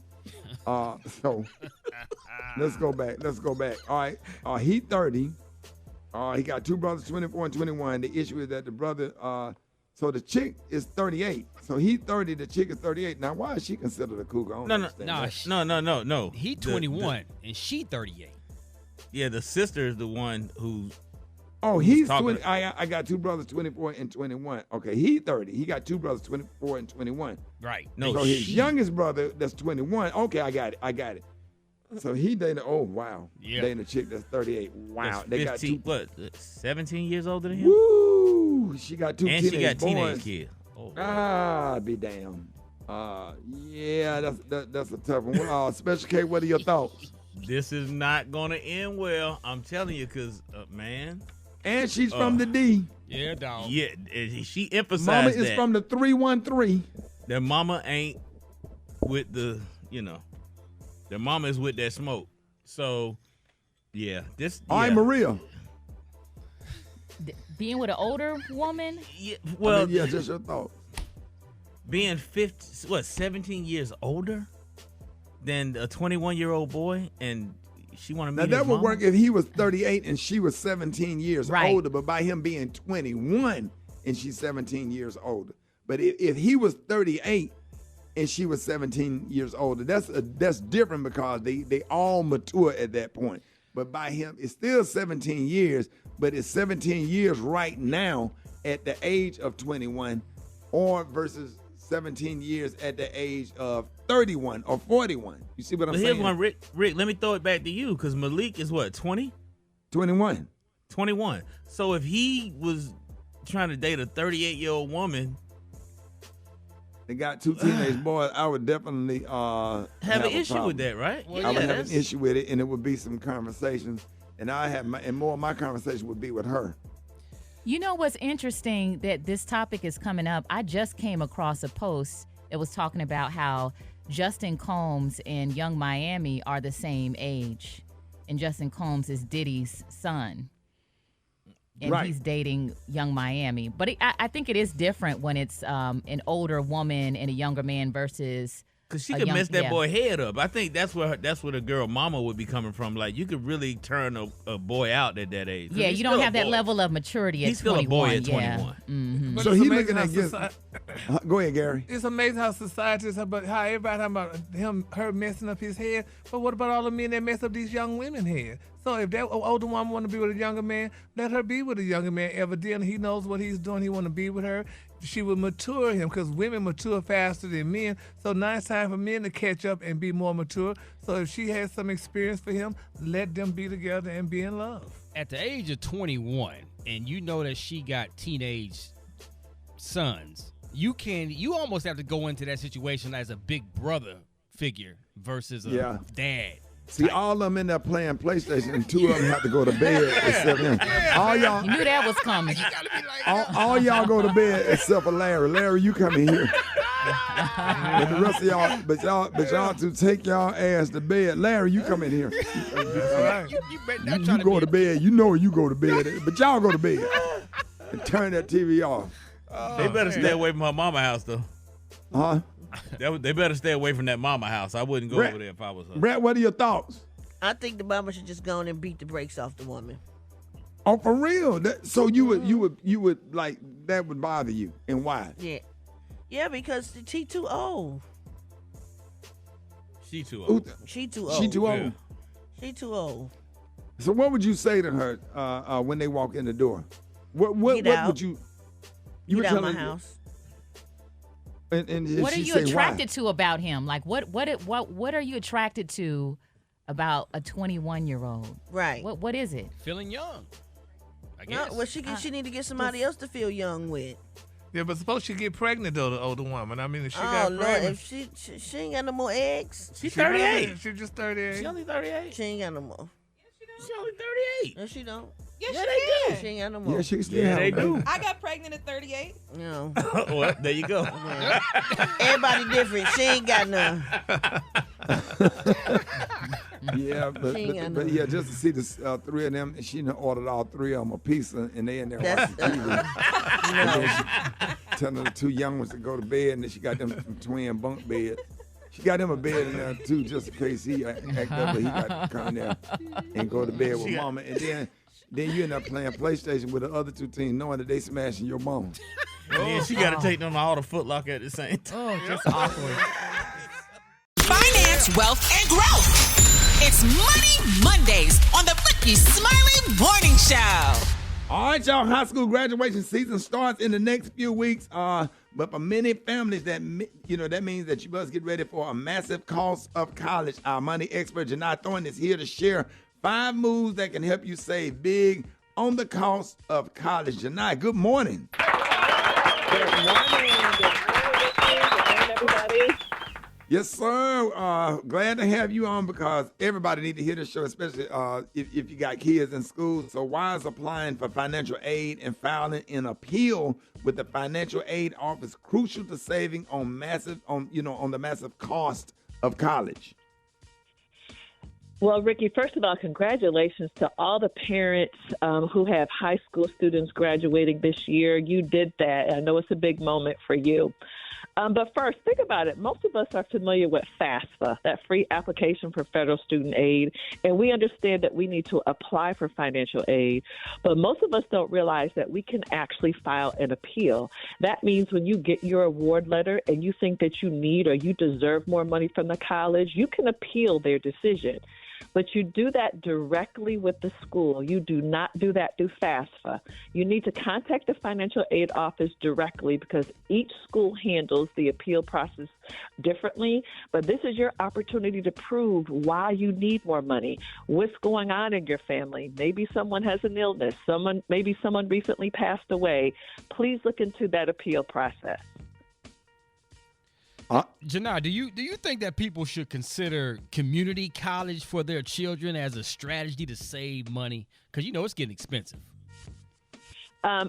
So let's go back. All right. He 30. He got two brothers, 24 and 21. The issue is that the brother, so the chick is 38. So he 30, the chick is 38. Now, why is she considered a cougar? I don't understand. No. He 21 and she 38. Yeah, the sister is the one who. Oh, he's 20. I got two brothers, 24 and 21. Okay, he 30. He got two brothers, 24 and 21. Right. No. So his youngest brother, that's 21. Okay, I got it. So he dated. Oh wow. Yeah. Dating a chick that's 38. Wow. They got 17 years older than him. Woo! She got two and teenage she got boys. teenage kids. Be damned. Yeah, that's a tough one. Special K, what are your thoughts? This is not going to end well. I'm telling you, because, man. And she's from the D. Yeah, dog. Yeah, she emphasized Mama that. is from the 313. Their mama ain't with the, their mama is with that smoke. So, yeah. All right, Maria. Being with an older woman? Yeah, well. Just your thoughts. Being 17 years older than a 21-year-old boy, and she want to meet Now, that his would mama? work if he was 38 and she was 17 years older, but by him being 21 and she's 17 years older. But if he was 38 and she was 17 years older, that's different because they all mature at that point. But by him, it's still 17 years, but it's 17 years right now at the age of 21 or versus 17 years at the age of 31 or 41. You see what I'm saying? Here's one, Rick, let me throw it back to you, because Malik is what, 20? 21. 21. So if he was trying to date a 38-year-old woman, they got two teenage boys, I would definitely have an issue with that, right? Well, I would have an issue with it, and it would be some conversations, and more of my conversation would be with her. You know what's interesting that this topic is coming up? I just came across a post that was talking about how Justin Combs and Young Miami are the same age. And Justin Combs is Diddy's son. And he's dating Young Miami. But I think it is different when it's an older woman and a younger man versus... Because she could mess that boy head up. I think that's where the girl mama would be coming from. Like, you could really turn a boy out at that age. Yeah, you don't have that level of maturity at 21. He's still a boy at 21. Yeah. Mm-hmm. So he's looking at go ahead, Gary. It's amazing how society is about how everybody talking about her messing up his head. But what about all the men that mess up these young women's head? So if that older woman want to be with a younger man, let her be with a younger man. Evidently, he knows what he's doing. He want to be with her. She would mature him because women mature faster than men. So now it's time for men to catch up and be more mature. So if she has some experience for him, let them be together and be in love. At the age of 21, and you know that she got teenage sons, you almost have to go into that situation as a big brother figure versus a dad. See, all of them in there playing PlayStation, and two of them have to go to bed except him. All y'all, you knew that was coming. all y'all go to bed except for Larry. Larry, you come in here. But the rest of y'all, but y'all to take y'all ass to bed. Larry, you come in here. You go to bed. You know you go to bed, but y'all go to bed and turn that TV off. They better stay away from her mama house, though. Huh? They better stay away from that mama house. I wouldn't go over there if I was her. Brett, what are your thoughts? I think the mama should just go on and beat the brakes off the woman. Oh, for real? So you would like that would bother you, and why? Yeah, because she too old. She too old. She too old. She too old. Yeah. She too old. So what would you say to her when they walk in the door? What would you? Get out of my house. And what are you attracted to about him? Like what are you attracted to about a 21-year-old? Right. What is it? Feeling young, I guess. No, well, she need to get somebody else to feel young with. Yeah, but suppose she get pregnant though, the older woman. I mean, if she got pregnant, Lord, if she ain't got no more eggs. She's 38. She's just 38. She only 38. She ain't got no more. She only 38. No, she don't. Yes, yeah, she they can. do. She ain't got no more. Yeah, she still have they do. I got pregnant at 38. No. Well, there you go. Yeah. Everybody different. She ain't got none. Yeah, but yeah, just to see the three of them, and she done ordered all three of them a pizza, and they in there watching TV. Telling the two young ones to go to bed, and then she got them some twin bunk beds. She got him a bed in there too, just in case he act up, but he got to come there and go to bed with mama. And then you end up playing PlayStation with the other two teams, knowing that they smashing your mama. Yeah, she got to take them to all the Foot Locker at the same time. Oh, just awkward. Finance, wealth, and growth. It's Money Mondays on the Rickey Smiley Morning Show. All right, y'all. High school graduation season starts in the next few weeks. But for many families, that means that you must get ready for a massive cost of college. Our money expert, Janai Thornton, is here to share 5 moves that can help you save big on the cost of college. Janai, good morning. Good morning. Good morning, everybody. Yes, sir. Glad to have you on because everybody need to hear this show, especially if you got kids in school. So why is applying for financial aid and filing an appeal with the financial aid office crucial to saving on the massive cost of college? Well, Ricky, first of all, congratulations to all the parents who have high school students graduating this year. You did that. I know it's a big moment for you. But first, think about it. Most of us are familiar with FAFSA, that free application for federal student aid, and we understand that we need to apply for financial aid. But most of us don't realize that we can actually file an appeal. That means when you get your award letter and you think that you need or you deserve more money from the college, you can appeal their decision. But you do that directly with the school. You do not do that through FAFSA. You need to contact the financial aid office directly because each school handles the appeal process differently. But this is your opportunity to prove why you need more money, what's going on in your family. Maybe someone has an illness. Maybe someone recently passed away. Please look into that appeal process. Janai, do you think that people should consider community college for their children as a strategy to save money? Because, it's getting expensive. I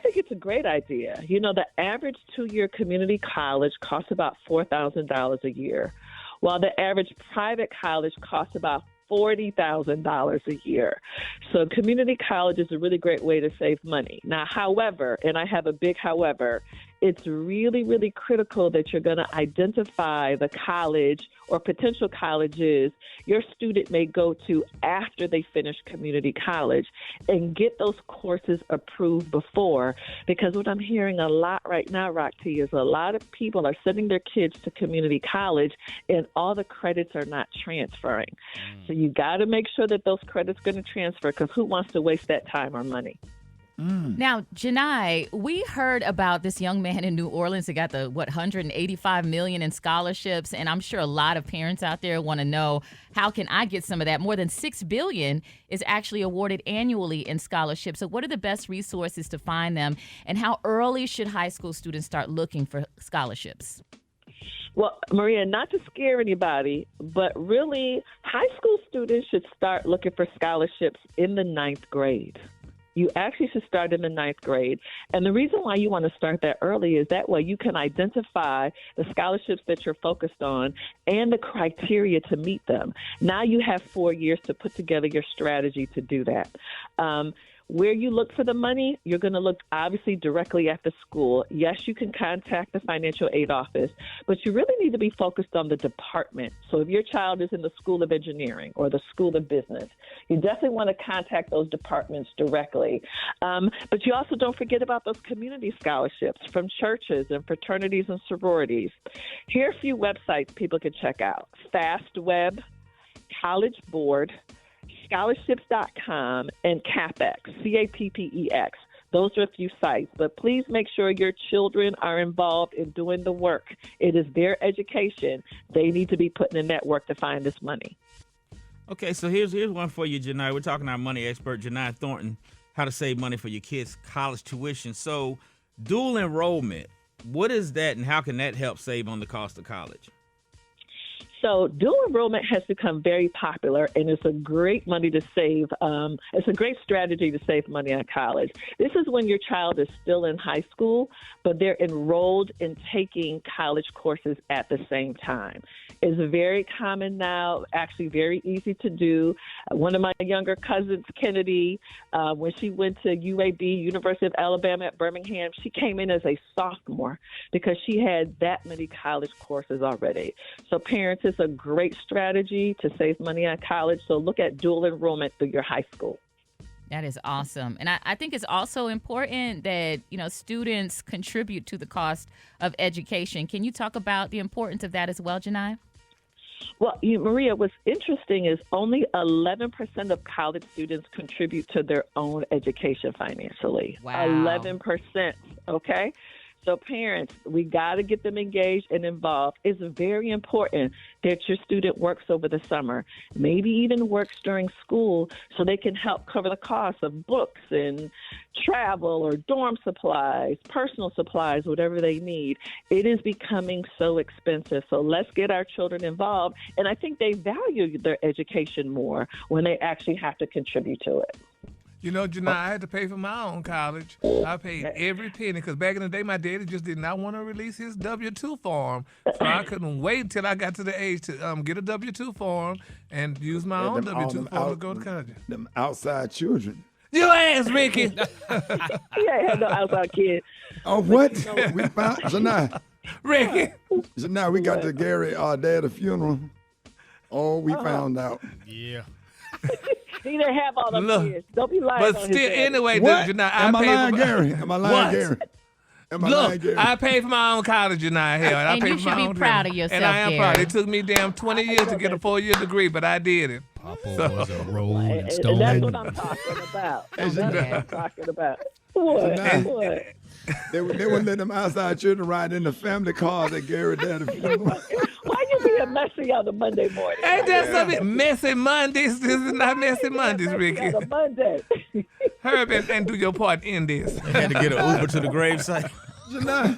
think it's a great idea. The average 2-year community college costs about $4,000 a year, while the average private college costs about $40,000 a year. So community college is a really great way to save money. Now, however, and I have a big however, it's really, really critical that you're going to identify the college or potential colleges your student may go to after they finish community college and get those courses approved before. Because what I'm hearing a lot right now, Rock T, is a lot of people are sending their kids to community college and all the credits are not transferring. So you got to make sure that those credits are going to transfer because who wants to waste that time or money? Now, Janai, we heard about this young man in New Orleans that got the, $185 million in scholarships, and I'm sure a lot of parents out there want to know, how can I get some of that? More than $6 billion is actually awarded annually in scholarships. So what are the best resources to find them, and how early should high school students start looking for scholarships? Well, Maria, not to scare anybody, but really, high school students should start looking for scholarships in the 9th grade. You actually should start in the 9th grade. And the reason why you want to start that early is that way you can identify the scholarships that you're focused on and the criteria to meet them. Now you have 4 years to put together your strategy to do that. Where you look for the money, you're going to look obviously directly at the school. Yes, you can contact the financial aid office, but you really need to be focused on the department. So if your child is in the School of Engineering or the School of Business, you definitely want to contact those departments directly. But you also don't forget about those community scholarships from churches and fraternities and sororities. Here are a few websites people can check out: FastWeb, College Board, scholarships.com, and CAPEX, CAPPEX. Those are a few sites, but please make sure your children are involved in doing the work. It is their education. They need to be putting in that work to find this money. Okay, so here's one for you, Janai. We're talking to our money expert, Janai Thornton, how to save money for your kids' college tuition. So dual enrollment, what is that, and how can that help save on the cost of college? So dual enrollment has become very popular, and it's a great money to save. It's a great strategy to save money on college. This is when your child is still in high school, but they're enrolled in taking college courses at the same time. It's very common now, actually very easy to do. One of my younger cousins, Kennedy, when she went to UAB, University of Alabama at Birmingham, she came in as a sophomore because she had that many college courses already. So parents, it's a great strategy to save money on college. So look at dual enrollment through your high school. That is awesome. And I think it's also important that, students contribute to the cost of education. Can you talk about the importance of that as well, Janai? Well, Maria, what's interesting is only 11% of college students contribute to their own education financially. Wow. 11%, okay? So parents, we got to get them engaged and involved. It's very important that your student works over the summer, maybe even works during school so they can help cover the cost of books and travel or dorm supplies, personal supplies, whatever they need. It is becoming so expensive. So let's get our children involved. And I think they value their education more when they actually have to contribute to it. You know, Janai, I had to pay for my own college. I paid every penny because back in the day, my daddy just did not want to release his W-2 form. So I couldn't wait till I got to the age to get a W-2 form and use my own W-2 form to go to college. Them outside children. You ass, Ricky. He ain't had no outside kid. Oh, what? We found Janai. Ricky. Janai, we got to Gary dad at funeral. Oh, we found out. Yeah. He didn't have all the kids. Don't be lying. But on still, his dad. anyway, What? Janai, Am I paid lying, for Gary? Am I lying, What? Gary? Am I Look, lying, Gary? I paid for my own college, Janai. Hell, I And paid you for should my be own proud training. of yourself, And I am Gary. proud. It took me damn 20 years to get a 4-year degree, but I did it. Papa was a road and And stone. that's what I'm talking about. That's what I'm talking about. What? Janai, What? They wouldn't let them outside children ride in the family cars at Gary dad at funeral. Why you being messy on a Monday morning? Ain't that something? Messy Mondays. This is not messy Mondays, Ricky. On a Monday. Hurry up and do your part in this. They had to get an Uber to the gravesite. Janai,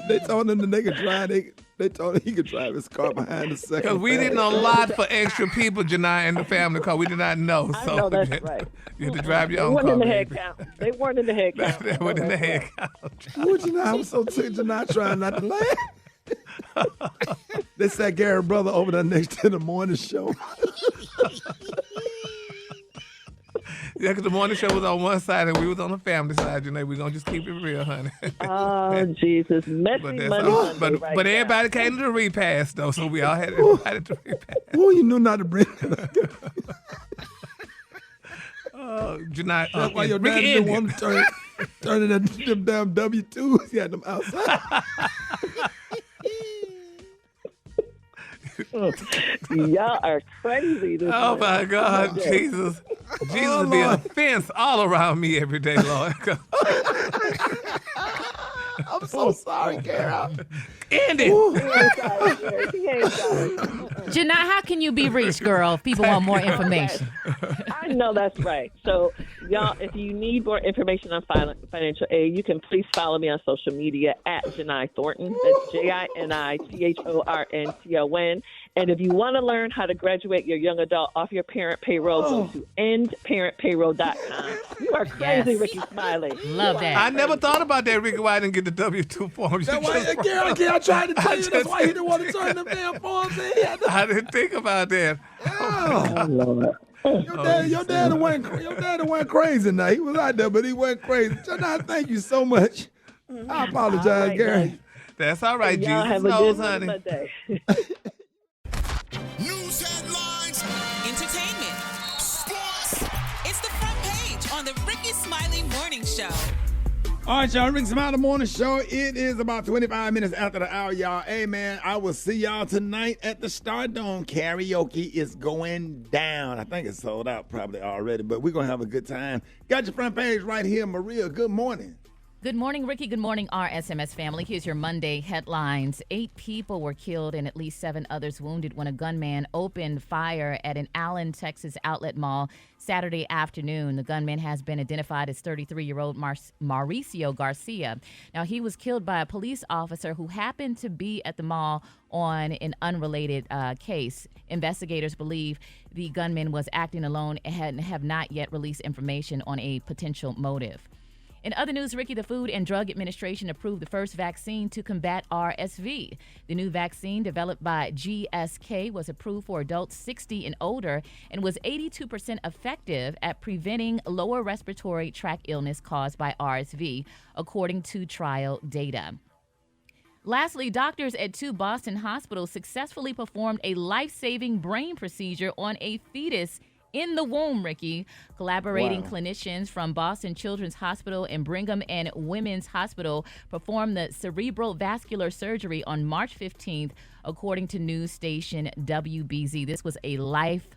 they told him that they could drive. They told him he could drive his car behind the second. Because we didn't allot for extra people, Janai, in the family car. We did not know. I So know that's right. you had to drive your They own weren't car. in the head baby. count. They weren't in the head count. They weren't in the head count. What Janai? I was so ticked. Janai trying not to laugh. They sat Gary's brother over there next to the morning show. Yeah, because the morning show was on one side and we was on the family side, Janai. We're going to just keep it real, honey. Oh, Jesus. Messy But, Monday. but right now. everybody came to the repass, though, so we all had everybody to repass. Oh, you knew not to bring it up. Janai, That's why your Ricky daddy didn't Indian. want to turn it into them damn W-2s. He had them outside. Y'all are crazy. This Oh, my morning. God, Monday. Jesus. Jesus be an offense all around me every day, Lord. I'm so sorry, Carol. End He it. ain't sorry, Jerry. He ain't sorry. Janai, how can you be reached, girl, if people want more information? I know that's right. So, y'all, if you need more information on financial aid, you can please follow me on social media at Janai Thornton. That's JINITHORNTON. And if you want to learn how to graduate your young adult off your parent payroll, go to endparentpayroll.com. You are crazy, Yes. Rickey Smiley. Love that. I never thought about that, Ricky, why I didn't get the W-2 form. That's why, Carol, I tried to tell you. That's why he didn't want to turn them damn forms in. I didn't think about that. Oh, Lord. Your dad went crazy now. He was out there, but he went crazy. Janai, thank you so much. I apologize, All right, Gary. guys. That's all right, Y'all Jesus have a knows, good honey. Monday. News headlines. Entertainment. Sports. It's the front page on the Rickey Smiley Morning Show. All right, y'all. Rickey Smiley Morning Show. It is about 25 minutes after the hour, y'all. Hey, man, I will see y'all tonight at the Stardome. Karaoke is going down. I think it's sold out probably already, but we're going to have a good time. Got your front page right here, Maria. Good morning. Good morning, Ricky. Good morning, RSMS family. Here's your Monday headlines. 8 people were killed and at least 7 others wounded when a gunman opened fire at an Allen, Texas outlet mall Saturday afternoon. The gunman has been identified as 33-year-old Mauricio Garcia. Now, he was killed by a police officer who happened to be at the mall on an unrelated case. Investigators believe the gunman was acting alone and have not yet released information on a potential motive. In other news, Ricky, the Food and Drug Administration approved the first vaccine to combat RSV. The new vaccine, developed by GSK, was approved for adults 60 and older and was 82% effective at preventing lower respiratory tract illness caused by RSV, according to trial data. Lastly, doctors at 2 Boston hospitals successfully performed a life-saving brain procedure on a fetus in the womb, Ricky. Collaborating clinicians from Boston Children's Hospital and Brigham and Women's Hospital performed the cerebral vascular surgery on March 15th, according to news station WBZ. This was a life-saving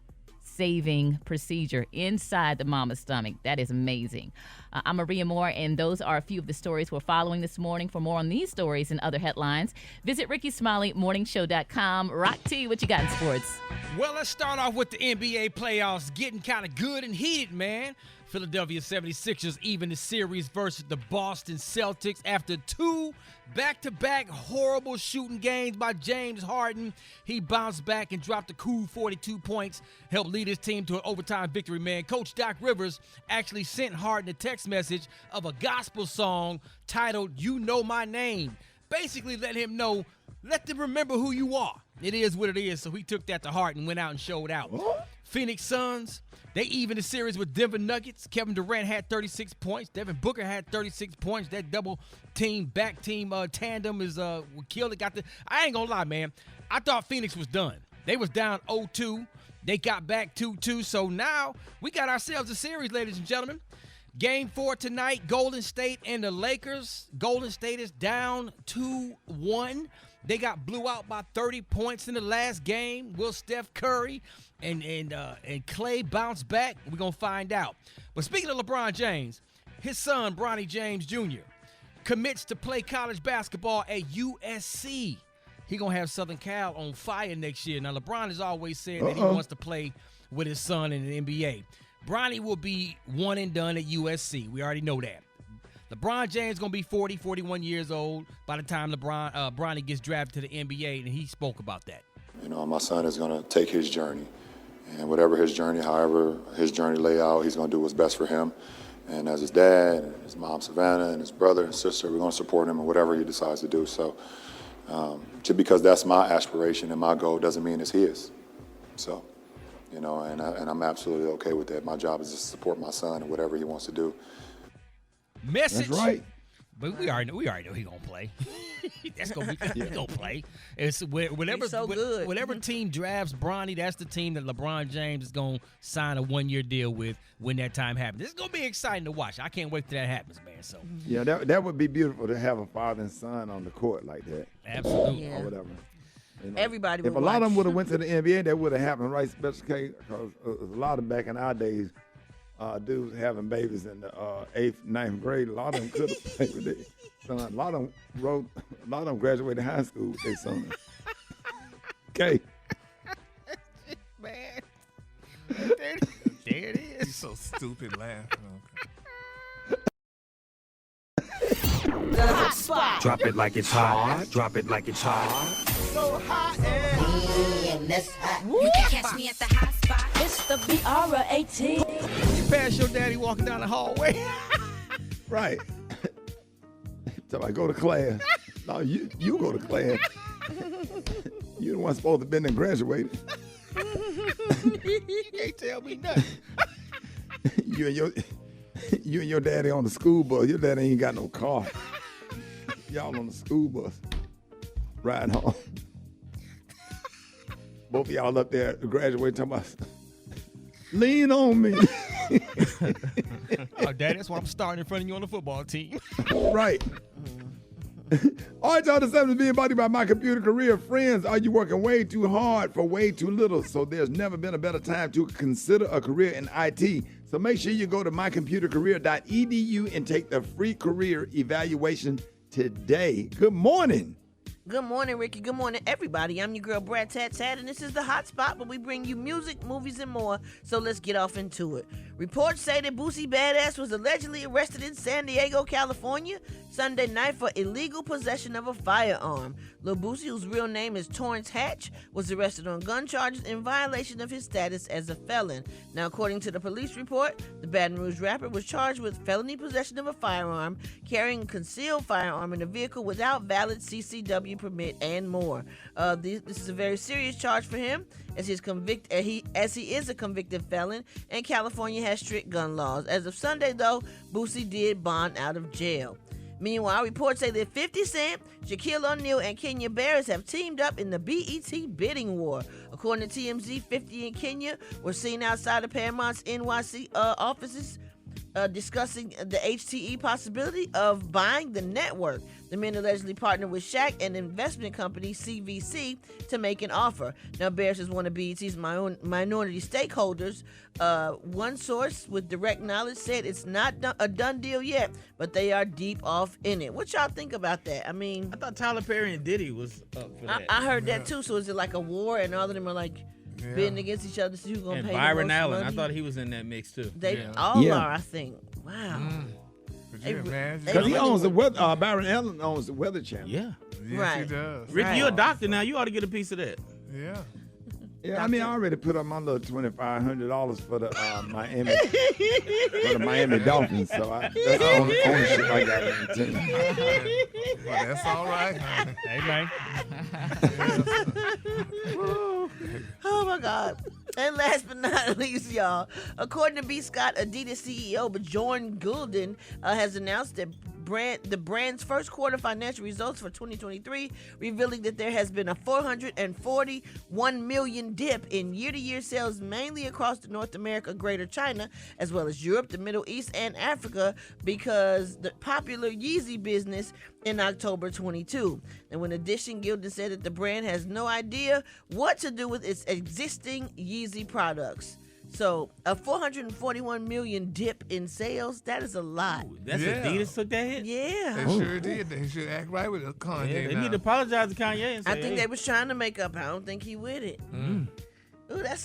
life-saving procedure inside the mama's stomach. That is amazing. I'm Maria Moore, and those are a few of the stories we're following this morning. For more on these stories and other headlines, visit RickeySmileyMorningShow.com. Rock T, what you got in sports? Well, let's start off with the NBA playoffs getting kind of good and heated, man. Philadelphia 76ers even the series versus the Boston Celtics after 2 back-to-back horrible shooting games by James Harden. He bounced back and dropped a cool 42 points, helped lead his team to an overtime victory, man. Coach Doc Rivers actually sent Harden a text message of a gospel song titled You Know My Name. Basically let him know, let them remember who you are. It is what it is, so he took that to heart and went out and showed out. What? Phoenix Suns, they even the series with Denver Nuggets. Kevin Durant had 36 points. Devin Booker had 36 points. That double team, back team tandem is killed. I ain't gonna lie, man. I thought Phoenix was done. They was down 0-2. They got back 2-2. So now we got ourselves a series, ladies and gentlemen. Game 4 tonight, Golden State and the Lakers. Golden State is down 2-1. They got blew out by 30 points in the last game. Will Steph Curry and Clay bounce back? We're going to find out. But speaking of LeBron James, his son, Bronny James Jr., commits to play college basketball at USC. He going to have Southern Cal on fire next year. Now, LeBron has always said that he wants to play with his son in the NBA. Bronny will be one and done at USC. We already know that. LeBron James is going to be 40, 41 years old by the time Bronny gets drafted to the NBA, and he spoke about that. You know, my son is going to take his journey, and whatever his journey, however his journey lay out, he's going to do what's best for him. And as his dad, and his mom Savannah, and his brother and sister, we're going to support him in whatever he decides to do. So just because that's my aspiration and my goal doesn't mean it's his. So, you know, and I'm absolutely okay with that. My job is to support my son in whatever he wants to do. Message. That's right. But we already know he gonna play. That's gonna be he gonna play. It's whatever team drafts Bronny, that's the team that LeBron James is gonna sign a 1-year deal with when that time happens. This is gonna be exciting to watch. I can't wait till that happens, man. So yeah, that would be beautiful to have a father and son on the court like that. Absolutely. Yeah. Or whatever. You know, Everybody if would a lot watch. of them would have went to the NBA, that would have happened, right? Especially because a lot of back in our days, dudes having babies in the 8th, 9th grade. A lot of them could have played with their son. A lot of them graduated high school with their son. Okay. Man, there it is. He's so stupid laughing. The hot spot. Drop it like it's hot. Drop it like it's hot. So hot and that's hot. You can catch me at the hot spot. It's the BR18. You pass your daddy walking down the hallway. Right. So I go to class. No, you go to class. You the one supposed to have been and graduated. You can't tell me nothing. You and your daddy on the school bus. Your daddy ain't got no car. Y'all on the school bus riding home. Both of y'all up there graduating talking about, lean on me. Oh, Dad, that's why I'm starting in front of you on the football team. Right. All right, y'all, the 7 is being brought to you by My Computer Career. Friends, are you working way too hard for way too little? So there's never been a better time to consider a career in IT. So make sure you go to mycomputercareer.edu and take the free career evaluation today. Good morning. Good morning, Ricky. Good morning, everybody. I'm your girl, Brad Tat Tat, and this is the Hot Spot where we bring you music, movies, and more. So let's get off into it. Reports say that Boosie Badass was allegedly arrested in San Diego, California, Sunday night for illegal possession of a firearm. Lil Boosie, whose real name is Torrance Hatch, was arrested on gun charges in violation of his status as a felon. Now, according to the police report, the Baton Rouge rapper was charged with felony possession of a firearm, carrying a concealed firearm in a vehicle without valid CCW permit, and more. This is a very serious charge for him, as he is a convicted felon, and California has strict gun laws. As of Sunday, though, Boosie did bond out of jail. Meanwhile, reports say that 50 Cent, Shaquille O'Neal, and Kenya Barris have teamed up in the BET bidding war. According to TMZ, 50 and Kenya were seen outside of Paramount's NYC offices discussing the HTE possibility of buying the network. The men allegedly partnered with Shaq and investment company CVC to make an offer. Now, Bears is one of BET's minority stakeholders. One source with direct knowledge said it's not a done deal yet, but they are deep off in it. What y'all think about that? I mean, I thought Tyler Perry and Diddy was up for that. I heard that too. So is it like a war and all of them are like bidding against each other to see who's going to pay Byron the most Allen, money? I thought he was in that mix too. They all are, I think. Wow. Could you imagine? Because he owns the weather. Byron Allen owns the Weather Channel. Yeah. Yes, he does. Rick, you're a doctor now. You ought to get a piece of that. Yeah. Yeah, I mean, I already put up my little $2,500 for the Miami Dolphins, so that's the only ownership I got in the team. Well, that's all right. Hey, man. Oh my God. And last but not least, y'all, according to B. Scott, Adidas CEO Bjorn Gulden has announced that the brand's first quarter financial results for 2023, revealing that there has been a 441 million dip in year-to-year sales, mainly across the North America, Greater China, as well as Europe, the Middle East, and Africa, because the popular Yeezy business in October 22. And in addition, Gilden said that the brand has no idea what to do with its existing Yeezy products. So a 441 million dip in sales, that is a lot. That's Adidas took that hit? Yeah. They sure did. They should act right with Kanye. Yeah, they need to apologize to Kanye and say, I think they was trying to make up. I don't think he with it. Ooh, that's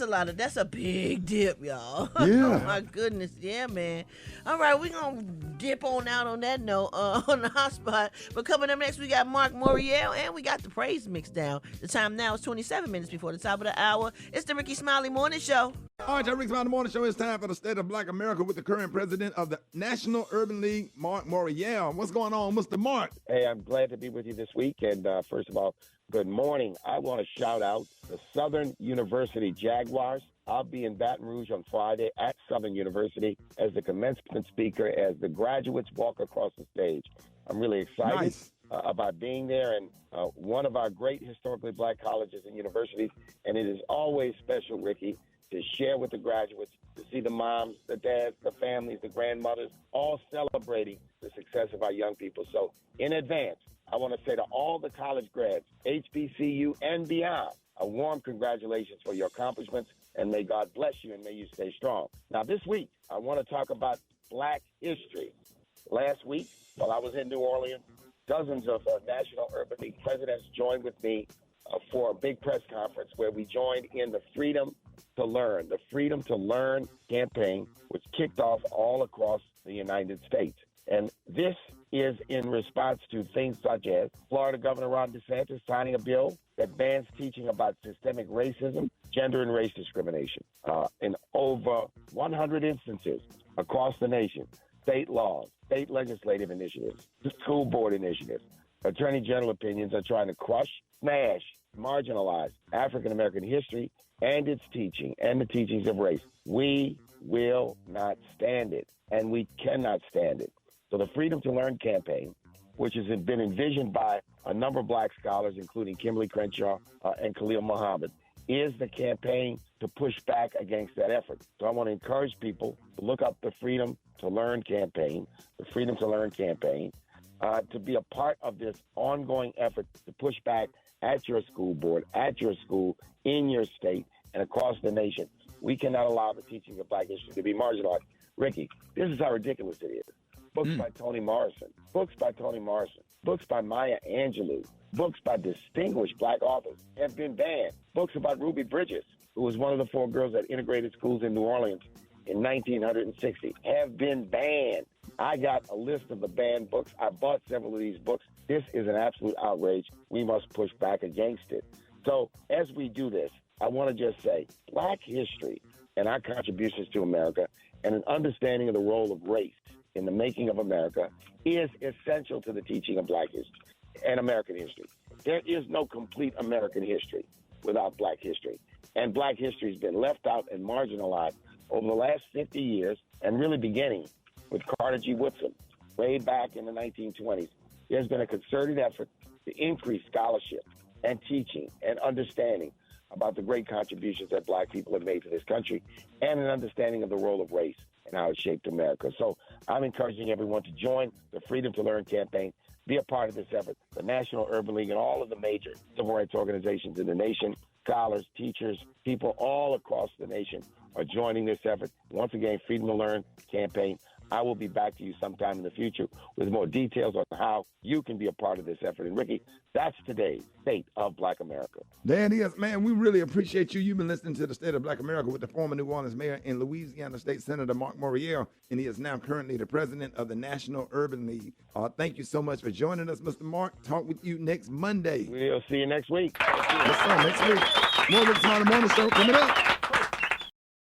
a big dip, y'all. Yeah. Oh my goodness. Yeah, man. All right, we're gonna dip on out on that note on the hot spot. But coming up next, we got Mark Moriel and we got the praise mix down. The time now is 27 minutes before the top of the hour. It's the Rickey Smiley Morning Show. All right, Rickey Smiley Morning Show. It's time for the State of Black America with the current president of the National Urban League, Mark Moriel. What's going on, Mr. Mark? Hey, I'm glad to be with you this week. And first of all, good morning. I want to shout out the Southern University Jaguars. I'll be in Baton Rouge on Friday at Southern University as the commencement speaker as the graduates walk across the stage. I'm really excited about being there and one of our great historically black colleges and universities. And it is always special, Ricky, to share with the graduates, to see the moms, the dads, the families, the grandmothers, all celebrating the success of our young people. So in advance, I want to say to all the college grads, HBCU and beyond, a warm congratulations for your accomplishments, and may God bless you and may you stay strong. Now, this week, I want to talk about Black history. Last week, while I was in New Orleans, dozens of National Urban League presidents joined with me for a big press conference where we joined in the Freedom to Learn. The Freedom to Learn campaign, which kicked off all across the United States. And this is in response to things such as Florida Governor Ron DeSantis signing a bill that bans teaching about systemic racism, gender, and race discrimination in over 100 instances across the nation. State laws, state legislative initiatives, school board initiatives, attorney general opinions are trying to crush, smash, marginalize African-American history and its teaching and the teachings of race. We will not stand it, and we cannot stand it. So the Freedom to Learn campaign, which has been envisioned by a number of black scholars, including Kimberly Crenshaw and Khalil Muhammad, is the campaign to push back against that effort. So I want to encourage people to look up the Freedom to Learn campaign, the Freedom to Learn campaign, to be a part of this ongoing effort to push back at your school board, at your school, in your state, and across the nation. We cannot allow the teaching of black history to be marginalized. Ricky, this is how ridiculous it is. Books by Toni Morrison, books by Toni Morrison, books by Maya Angelou, books by distinguished black authors have been banned. Books about Ruby Bridges, who was one of the 4 girls at integrated schools in New Orleans in 1960, have been banned. I got a list of the banned books. I bought several of these books. This is an absolute outrage. We must push back against it. So as we do this, I want to just say black history and our contributions to America and an understanding of the role of race in the making of America is essential to the teaching of black history and American history. There is no complete American history without black history. And black history has been left out and marginalized over the last 50 years, and really beginning with Carter G. Woodson way back in the 1920s. There's been a concerted effort to increase scholarship and teaching and understanding about the great contributions that black people have made to this country and an understanding of the role of race. and how it shaped America. So I'm encouraging everyone to join the Freedom to Learn campaign, be a part of this effort. The National Urban League and all of the major civil rights organizations in the nation, scholars, teachers, people all across the nation are joining this effort. Once again, Freedom to Learn campaign. I will be back to you sometime in the future with more details on how you can be a part of this effort. And Ricky, that's today's State of Black America. There it is, man. We really appreciate you. You've been listening to the State of Black America with the former New Orleans mayor and Louisiana State Senator Mark Morial, and he is now currently the president of the National Urban League. Thank you so much for joining us, Mr. Mark. Talk with you next Monday. We'll see you next week. Yes, sir, next week. More Rickey Smiley Morning Show coming up.